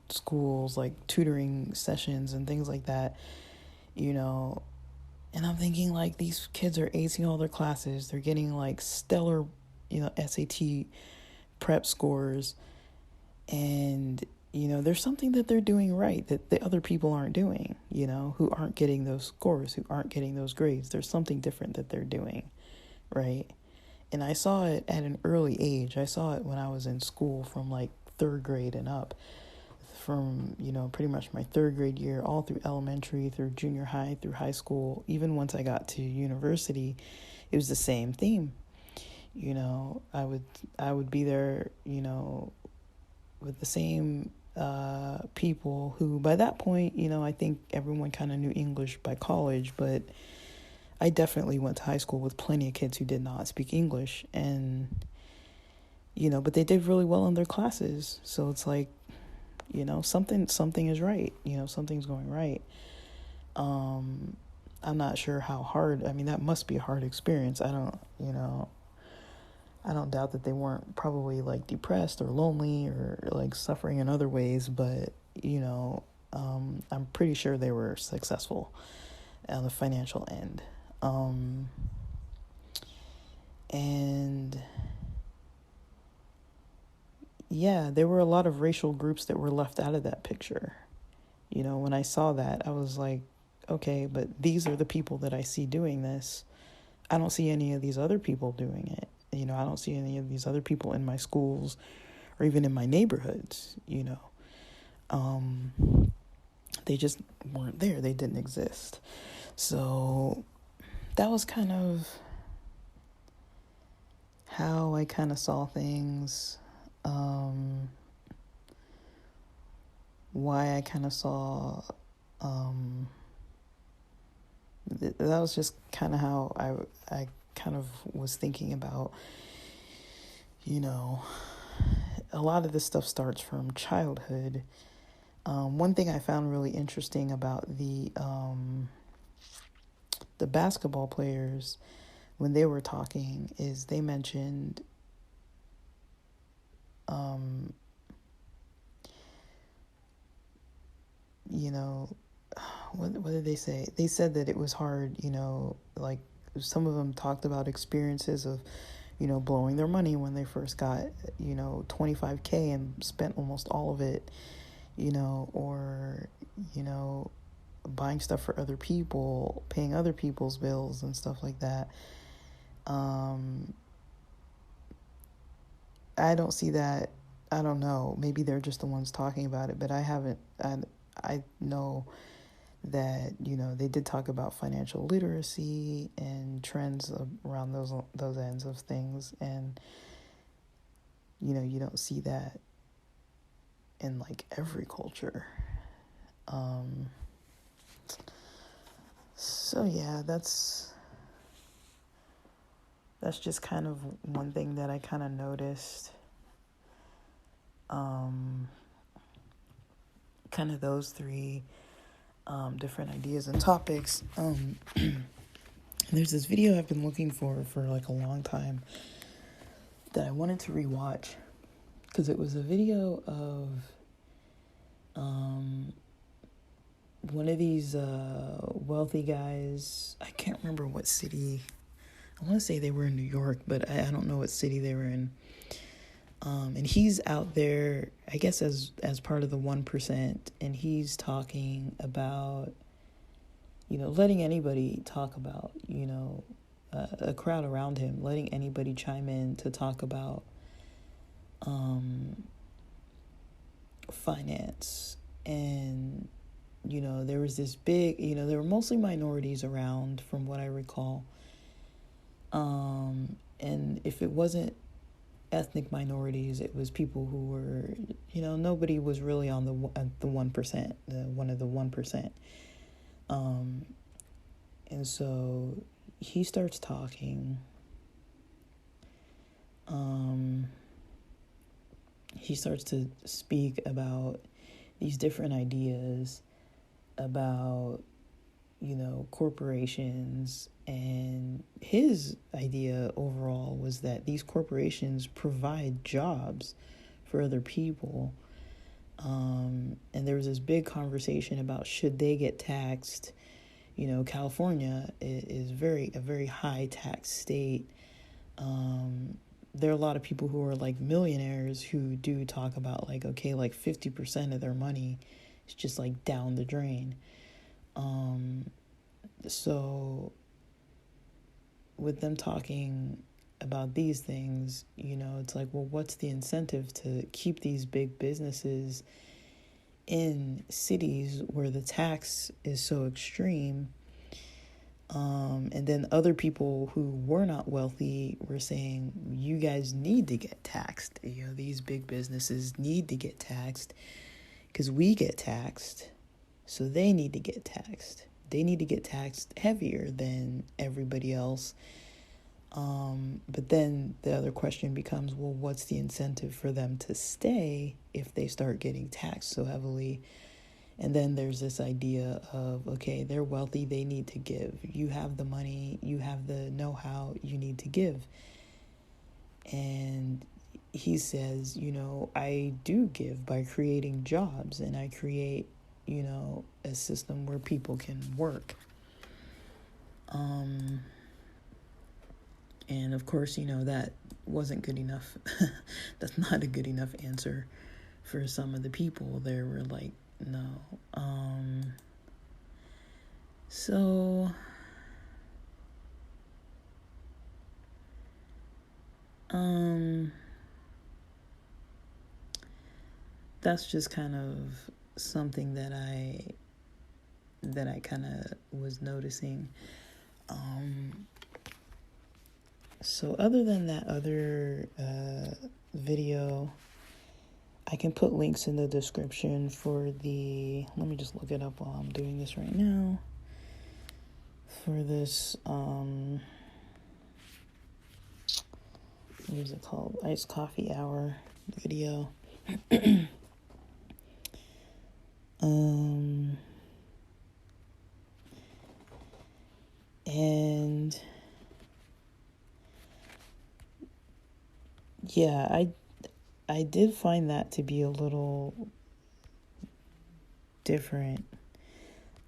Speaker 1: schools, like tutoring sessions and things like that, and I'm thinking, like, these kids are acing all their classes. They're getting like stellar, SAT prep scores, and there's something that they're doing right that the other people aren't doing, who aren't getting those scores, who aren't getting those grades. There's something different that they're doing, right? And I saw it at an early age. I saw it when I was in school from like third grade and up, from, pretty much my third grade year, all through elementary, through junior high, through high school. Even once I got to university, it was the same theme. I would be there, with the same people who, by that point, I think everyone kind of knew English by college, but I definitely went to high school with plenty of kids who did not speak English, and but they did really well in their classes. So it's like, something is right, something's going right. I'm not sure how hard. I mean, that must be a hard experience. I don't doubt that they weren't probably like depressed or lonely or like suffering in other ways, but I'm pretty sure they were successful on the financial end. And yeah, there were a lot of racial groups that were left out of that picture. You know, when I saw that, I was like, okay, but these are the people that I see doing this. I don't see any of these other people doing it. You know, I don't see any of these other people in my schools or even in my neighborhoods, you know. They just weren't there. They didn't exist. So that was kind of how I kind of saw things. Why I kind of saw, that was just kind of how I kind of was thinking about, you know, a lot of this stuff starts from childhood. One thing I found really interesting about the basketball players when they were talking is they mentioned you know, what did they say? They said that it was hard, you know, like some of them talked about experiences of, you know, blowing their money when they first got, you know, $25K and spent almost all of it, you know, or, you know, buying stuff for other people, paying other people's bills and stuff like that. I don't see that. I don't know. Maybe they're just the ones talking about it, but I haven't. I know that, you know, they did talk about financial literacy and trends around those ends of things, and you know, you don't see that in like every culture. So yeah, that's just kind of one thing that I kind of noticed. Kind of those three different ideas and topics. And there's this video I've been looking for like a long time that I wanted to rewatch because it was a video of one of these wealthy guys. I can't remember what city. I want to say they were in New York, but I don't know what city they were in. And he's out there, I guess, as part of the 1%, and he's talking about, you know, letting anybody talk about, you know, a crowd around him, letting anybody chime in to talk about finance. And, you know, there was this big, you know, there were mostly minorities around from what I recall. And if it wasn't ethnic minorities, it was people who were, you know, nobody was really on the 1%, one of the 1%. And so he starts talking. He starts to speak about these different ideas about, you know, corporations. And his idea overall was that these corporations provide jobs for other people. And there was this big conversation about should they get taxed. You know, California is a very high tax state. There are a lot of people who are like millionaires who do talk about like, okay, like 50% of their money is just like down the drain. So with them talking about these things, you know, it's like, well, what's the incentive to keep these big businesses in cities where the tax is so extreme? And then other people who were not wealthy were saying, you guys need to get taxed. You know, these big businesses need to get taxed because we get taxed. So they need to get taxed. They need to get taxed heavier than everybody else. But then the other question becomes, well, what's the incentive for them to stay if they start getting taxed so heavily? And then there's this idea of, okay, they're wealthy, they need to give. You have the money, you have the know-how, you need to give. And he says, you know, I do give by creating jobs, and I create a system where people can work. And of course, that wasn't good enough. That's not a good enough answer for some of the people. They were like, no. So that's just kind of something that I kind of was noticing. So other than that other video, I can put links in the description for let me just look it up while I'm doing this right now. For this, what is it called? Iced Coffee Hour video. And yeah, I did find that to be a little different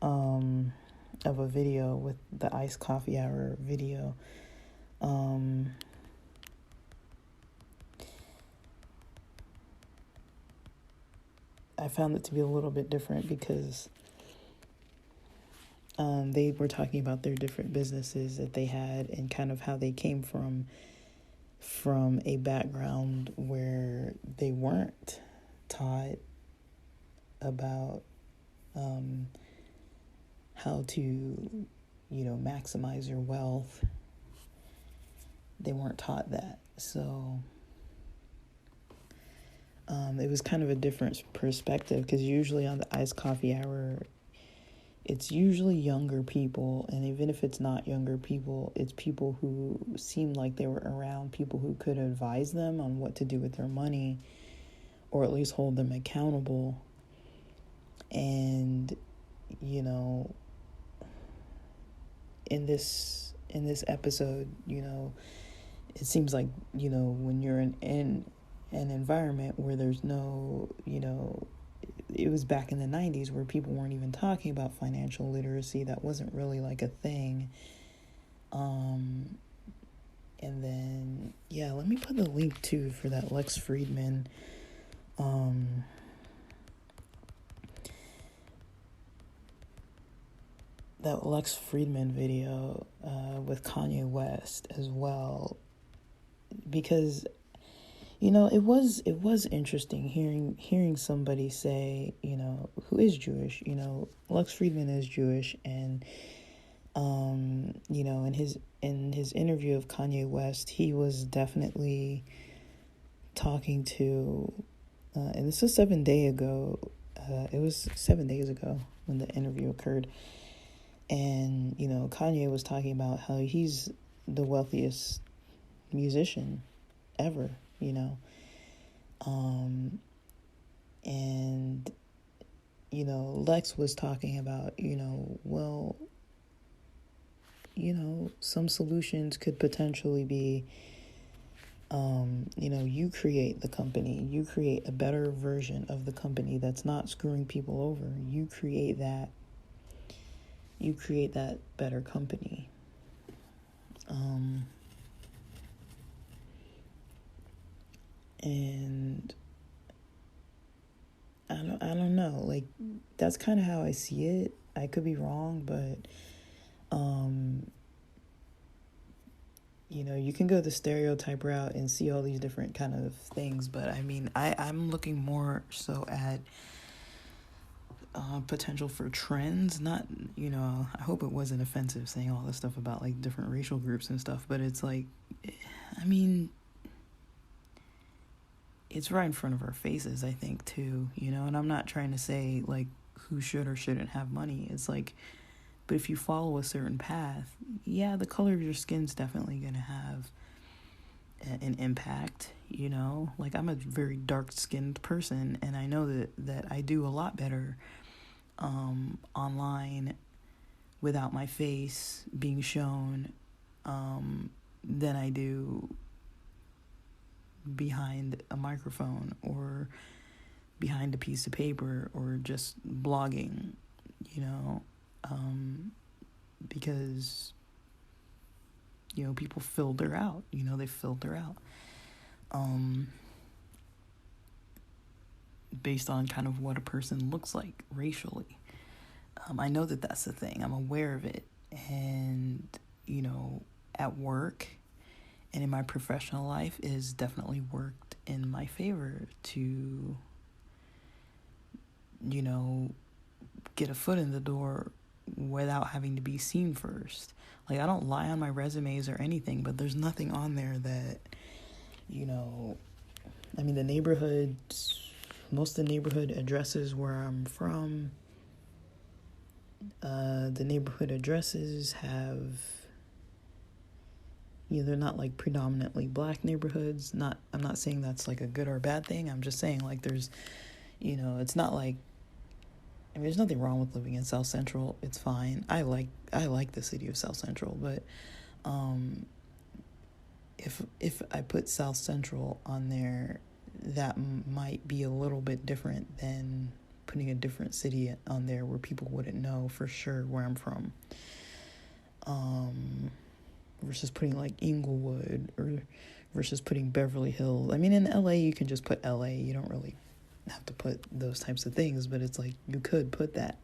Speaker 1: of a video with the Iced Coffee Hour video. I found it to be a little bit different because they were talking about their different businesses that they had and kind of how they came from a background where they weren't taught about how to, maximize your wealth. They weren't taught that. So it was kind of a different perspective, because usually on the Iced Coffee Hour, it's usually younger people, and even if it's not younger people, it's people who seem like they were around people who could advise them on what to do with their money, or at least hold them accountable. And in this episode, it seems like, when you're in an environment where there's no, it was back in the 90s where people weren't even talking about financial literacy. That wasn't really like a thing. And then, let me put the link too for that Lex Fridman, video with Kanye West as well, because it was interesting hearing somebody say, who is Jewish. Lex Fridman is Jewish, and in his interview of Kanye West, he was definitely talking to, and this was 7 days ago. It was 7 days ago when the interview occurred, and Kanye was talking about how he's the wealthiest musician ever. And Lex was talking about, some solutions could potentially be, you create the company, you create a better version of the company that's not screwing people over. You create that better company. And I don't know, like, that's kind of how I see it. I could be wrong, but you can go the stereotype route and see all these different kind of things, but I mean, I'm looking more so at potential for trends. Not, I hope it wasn't offensive saying all this stuff about like different racial groups and stuff, but it's like, I mean, it's right in front of our faces, I think, too, and I'm not trying to say like who should or shouldn't have money. It's like, but if you follow a certain path, the color of your skin's definitely going to have an impact, like I'm a very dark-skinned person, and I know that I do a lot better online without my face being shown than I do behind a microphone or behind a piece of paper or just blogging, you know, because, you know, people filter out, you know, they filter out based on kind of what a person looks like racially. I know that that's the thing. I'm aware of it. And, you know, at work and in my professional life, it has definitely worked in my favor to, you know, get a foot in the door without having to be seen first. Like, I don't lie on my resumes or anything, but there's nothing on there that, you know, I mean, most of the neighborhood addresses where I'm from, the neighborhood addresses have, you know, they're not like predominantly black neighborhoods. I'm not saying that's like a good or bad thing. I'm just saying, like, there's, you know, it's not like, I mean, there's nothing wrong with living in South Central. It's fine. I like the city of South Central, but if I put South Central on there, that might be a little bit different than putting a different city on there where people wouldn't know for sure where I'm from. Versus putting like Inglewood or versus putting Beverly Hills. I mean, in LA, you can just put LA. You don't really have to put those types of things, but it's like you could put that.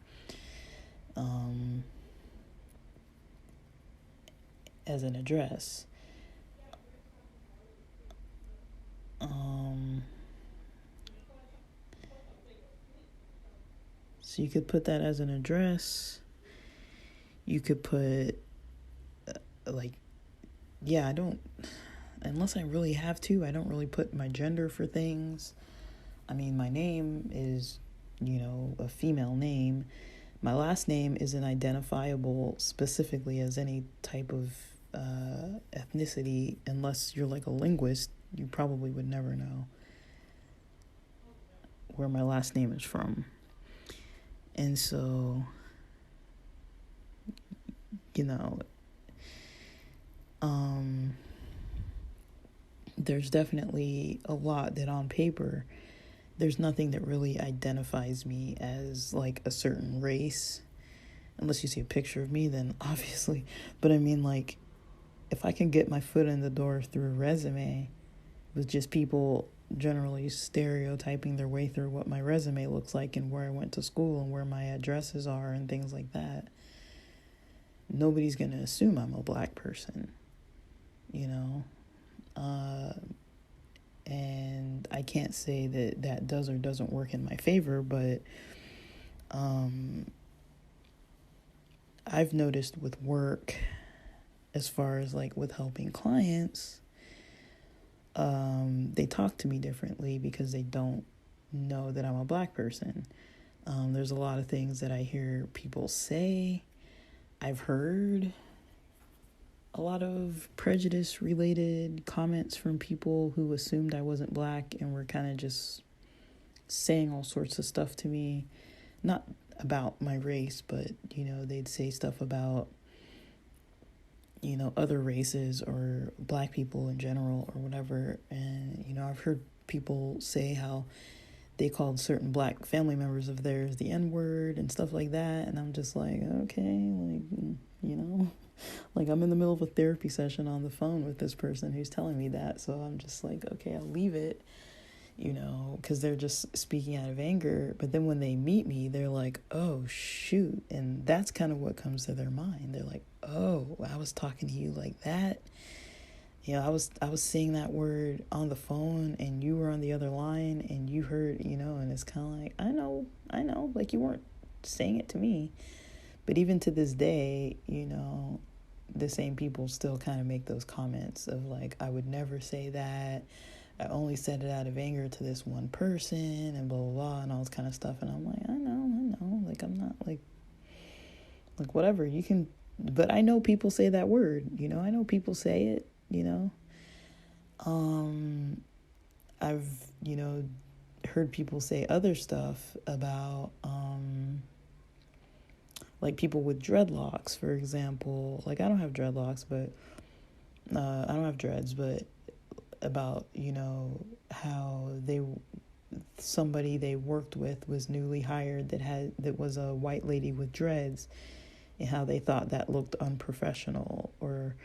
Speaker 1: As an address. So you could put that as an address. You could put, unless I really have to, I don't really put my gender for things. I mean, my name is, you know, a female name. My last name isn't identifiable specifically as any type of ethnicity unless you're like a linguist. You probably would never know where my last name is from. And so, you know, there's definitely a lot that on paper, there's nothing that really identifies me as like a certain race. Unless you see a picture of me, then obviously. But I mean, like, if I can get my foot in the door through a resume with just people generally stereotyping their way through what my resume looks like and where I went to school and where my addresses are and things like that, nobody's going to assume I'm a black person, you know? And I can't say that that does or doesn't work in my favor, but I've noticed with work, as far as like with helping clients, they talk to me differently because they don't know that I'm a black person. There's a lot of things that I hear people say. I've heard a lot of prejudice-related comments from people who assumed I wasn't black and were kind of just saying all sorts of stuff to me. Not about my race, but, you know, they'd say stuff about, you know, other races or black people in general or whatever. And, you know, I've heard people say how they called certain black family members of theirs the N-word and stuff like that. And I'm just like, okay, like, you know, like I'm in the middle of a therapy session on the phone with this person who's telling me that. So I'm just like, okay, I'll leave it, you know, because they're just speaking out of anger. But then when they meet me, they're like, oh, shoot. And that's kind of what comes to their mind. They're like, oh, I was talking to you like that. You know, I was saying that word on the phone and you were on the other line and you heard, you know, and it's kind of like, I know, like you weren't saying it to me. But even to this day, you know, the same people still kind of make those comments of like, I would never say that. I only said it out of anger to this one person and blah, blah, blah, and all this kind of stuff. And I'm like, I know. Like, I'm not like whatever. You can, but I know people say that word, you know, I know people say it, you know. I've, you know, heard people say other stuff about, like people with dreadlocks, for example. Like, I don't have dreadlocks, but, I don't have dreads, but about, you know, how they somebody they worked with was newly hired that was a white lady with dreads, and how they thought that looked unprofessional, or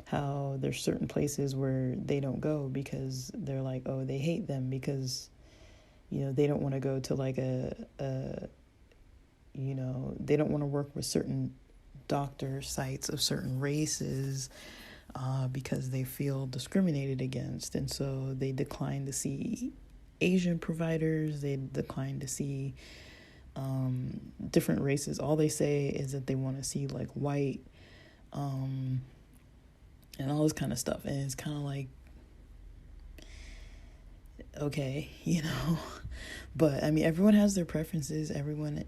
Speaker 1: how there's certain places where they don't go because they're like, oh, they hate them because, they don't want to go to like they don't want to work with certain doctor sites of certain races because they feel discriminated against. And so they decline to see Asian providers, they decline to see different races. All they say is that they want to see like white and all this kind of stuff. And it's kind of like, okay, but I mean, everyone has their preferences. Everyone,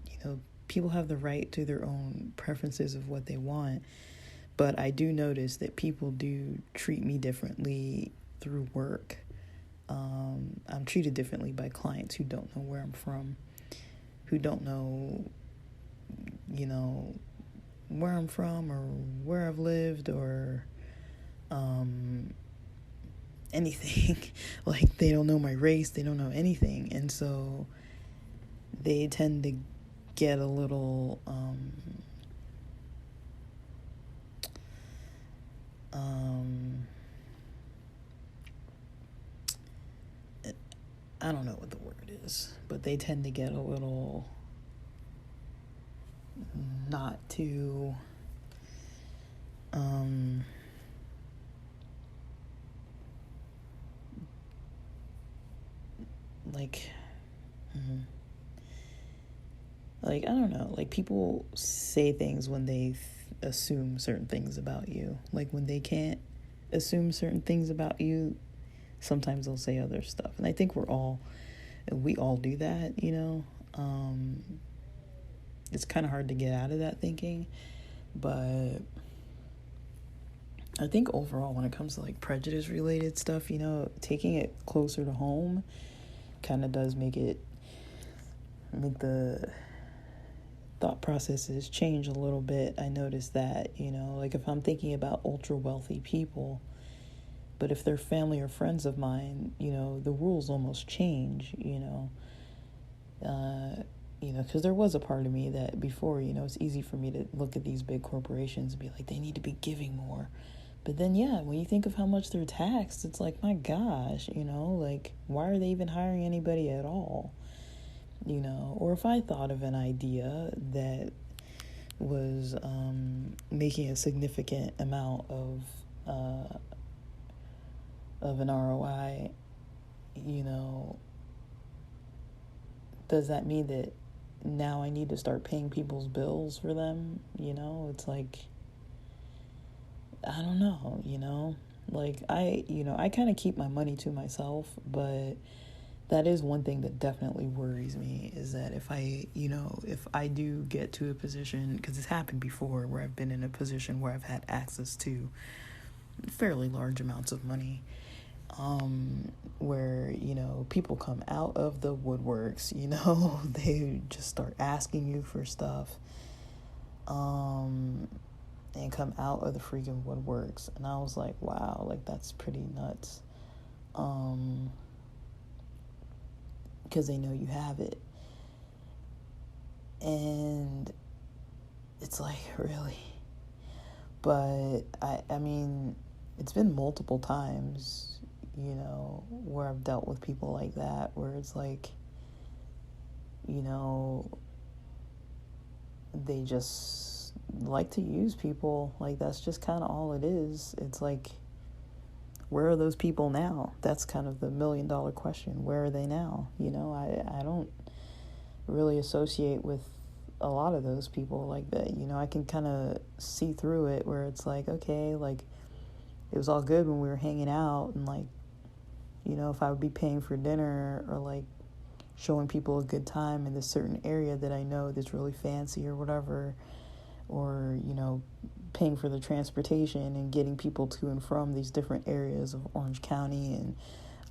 Speaker 1: people have the right to their own preferences of what they want. But I do notice that people do treat me differently through work. I'm treated differently by clients who don't know where I'm from, who don't know, where I'm from or where I've lived or anything. Like, they don't know my race, they don't know anything. And so they tend to get a little I don't know what the word is, but they tend to get a little not too like I don't know, like people say things when they assume certain things about you. Like when they can't assume certain things about you, sometimes they'll say other stuff. And I think we all do that, it's kind of hard to get out of that thinking. But I think overall, when it comes to like prejudice related stuff, taking it closer to home kind of does make the thought processes change a little bit. I noticed that, like if I'm thinking about ultra wealthy people, but if they're family or friends of mine, the rules almost change, because there was a part of me that before, it's easy for me to look at these big corporations and be like, they need to be giving more. But then, when you think of how much they're taxed, it's like, my gosh, like, why are they even hiring anybody at all? Or if I thought of an idea that was making a significant amount of an ROI, does that mean that now I need to start paying people's bills for them? It's like, I don't know, like I kind of keep my money to myself, but that is one thing that definitely worries me, is that if I do get to a position, because it's happened before where I've been in a position where I've had access to fairly large amounts of money, where, people come out of the woodworks, they just start asking you for stuff, and come out of the freaking woodworks. And I was like, wow, like that's pretty nuts. Because they know you have it. And it's like, really? But I mean, it's been multiple times, where I've dealt with people like that, where it's like, they just like to use people. Like, that's just kind of all it is. It's like, where are those people now? That's kind of the $1 million question. Where are they now? I don't really associate with a lot of those people like that. I can kind of see through it, where it's like, okay, like, it was all good when we were hanging out, and like, if I would be paying for dinner or like showing people a good time in this certain area that I know that's really fancy or whatever, or, paying for the transportation and getting people to and from these different areas of Orange County and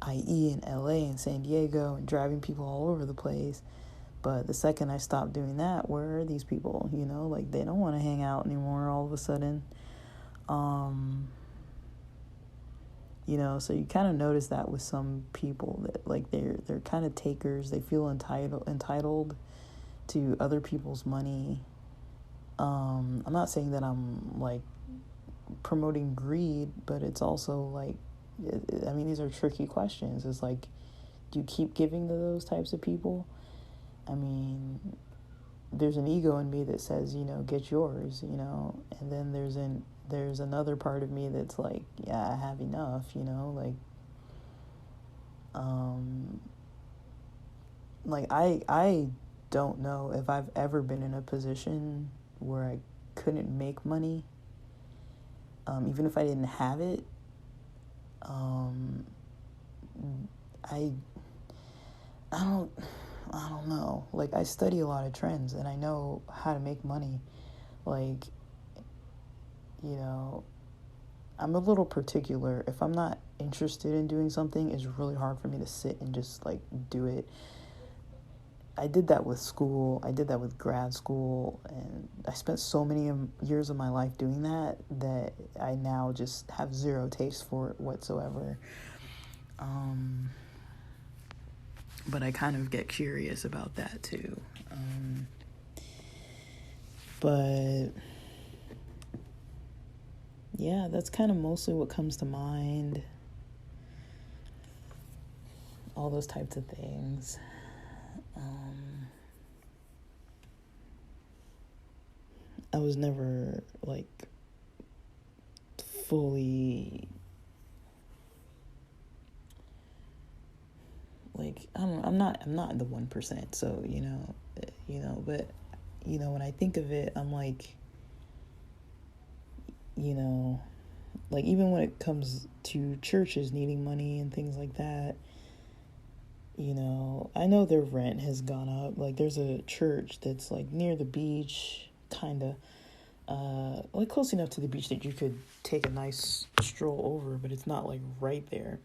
Speaker 1: IE and LA and San Diego, and driving people all over the place. But the second I stopped doing that, where are these people? Like, they don't want to hang out anymore all of a sudden. So you kind of notice that with some people that like they're kind of takers. They feel entitled to other people's money. I'm not saying that I'm like promoting greed, but it's also like, I mean, these are tricky questions. It's like, do you keep giving to those types of people? I mean, there's an ego in me that says, get yours, and then there's another part of me that's like, yeah, I have enough, like I don't know if I've ever been in a position where I couldn't make money, even if I didn't have it. I don't know. Like, I study a lot of trends and I know how to make money. Like, I'm a little particular. If I'm not interested in doing something, it's really hard for me to sit and just like do it. I did that with school. I did that with grad school, and I spent so many years of my life doing that I now just have zero taste for it whatsoever. But I kind of get curious about that too. But yeah, that's kind of mostly what comes to mind. All those types of things. I was never like fully like, I don't know, I'm not in the 1%. So, but when I think of it, I'm like, like even when it comes to churches needing money and things like that, I know their rent has gone up. Like, there's a church that's like near the beach, kind of, like close enough to the beach that you could take a nice stroll over, but it's not like right there.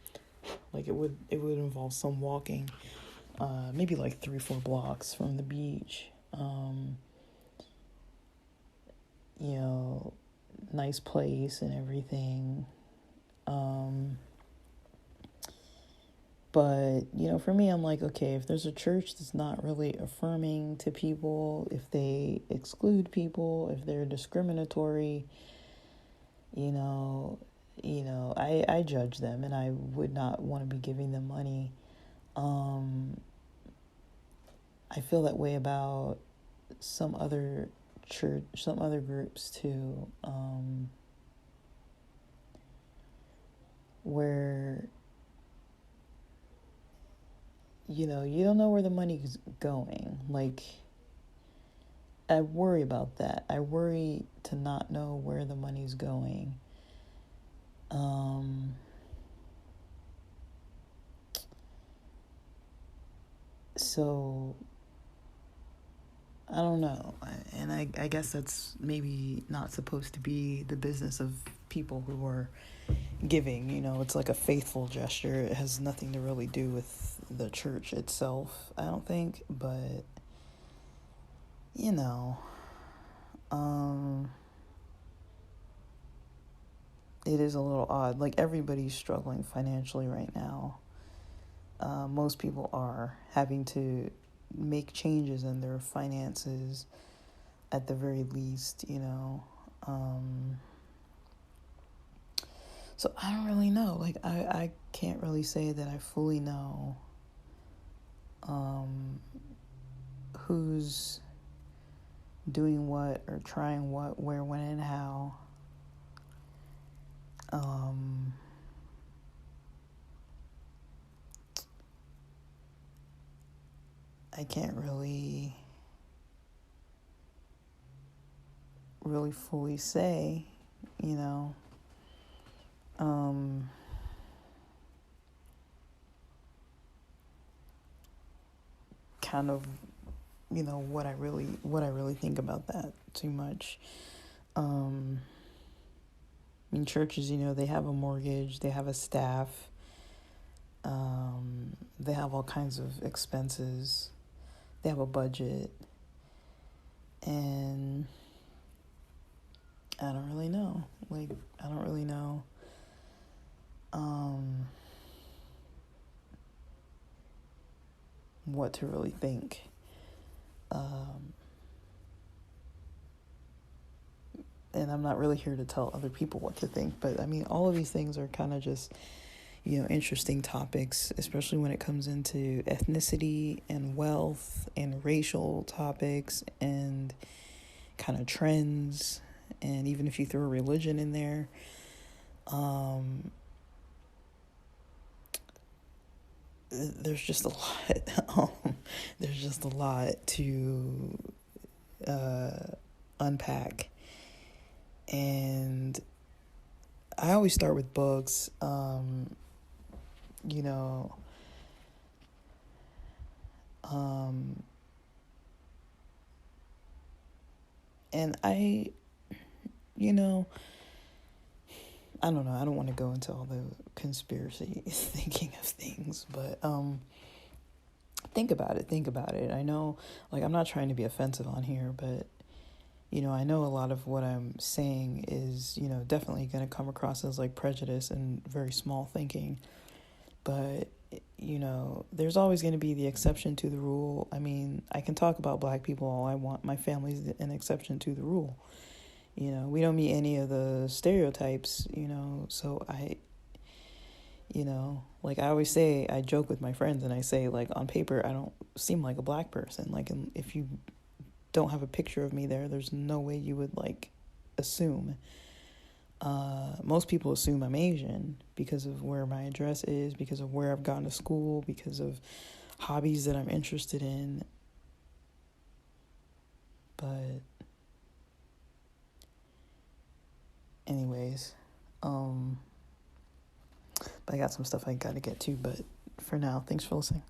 Speaker 1: Like, it would involve some walking, maybe like 3-4 blocks from the beach. Nice place and everything. But, for me, I'm like, okay, if there's a church that's not really affirming to people, if they exclude people, if they're discriminatory, I judge them, and I would not want to be giving them money. I feel that way about some other groups too, where you don't know where the money's going. Like, I worry about that. I worry to not know where the money's going. So I don't know. And I guess that's maybe not supposed to be the business of people who are giving. It's like a faithful gesture. It has nothing to really do with the church itself, I don't think. But, it is a little odd. Like, everybody's struggling financially right now. Most people are having to make changes in their finances at the very least, So I don't really know. Like, I can't really say that I fully know who's doing what or trying what, where, when, and how. I can't really fully say, kind of, what I really think about that too much. I mean, churches, they have a mortgage, they have a staff, they have all kinds of expenses, they have a budget, and I don't really know. Like, I don't really know what to really think. And I'm not really here to tell other people what to think, but I mean, all of these things are kind of just, interesting topics, especially when it comes into ethnicity and wealth and racial topics and kind of trends. And even if you throw religion in there, there's just a lot. There's just a lot to unpack. And I always start with books. And I don't know. I don't want to go into all the conspiracy thinking of things, but think about it. I know, I'm not trying to be offensive on here, but I know a lot of what I'm saying is, definitely going to come across as prejudice and very small thinking. But, there's always going to be the exception to the rule. I mean, I can talk about black people all I want. My family's an exception to the rule. We don't meet any of the stereotypes, so I always say, I joke with my friends and I say, on paper, I don't seem like a black person. And if you don't have a picture of me there's no way you would assume. Most people assume I'm Asian because of where my address is, because of where I've gone to school, because of hobbies that I'm interested in. But anyways, I got some stuff I gotta get to, but for now, thanks for listening.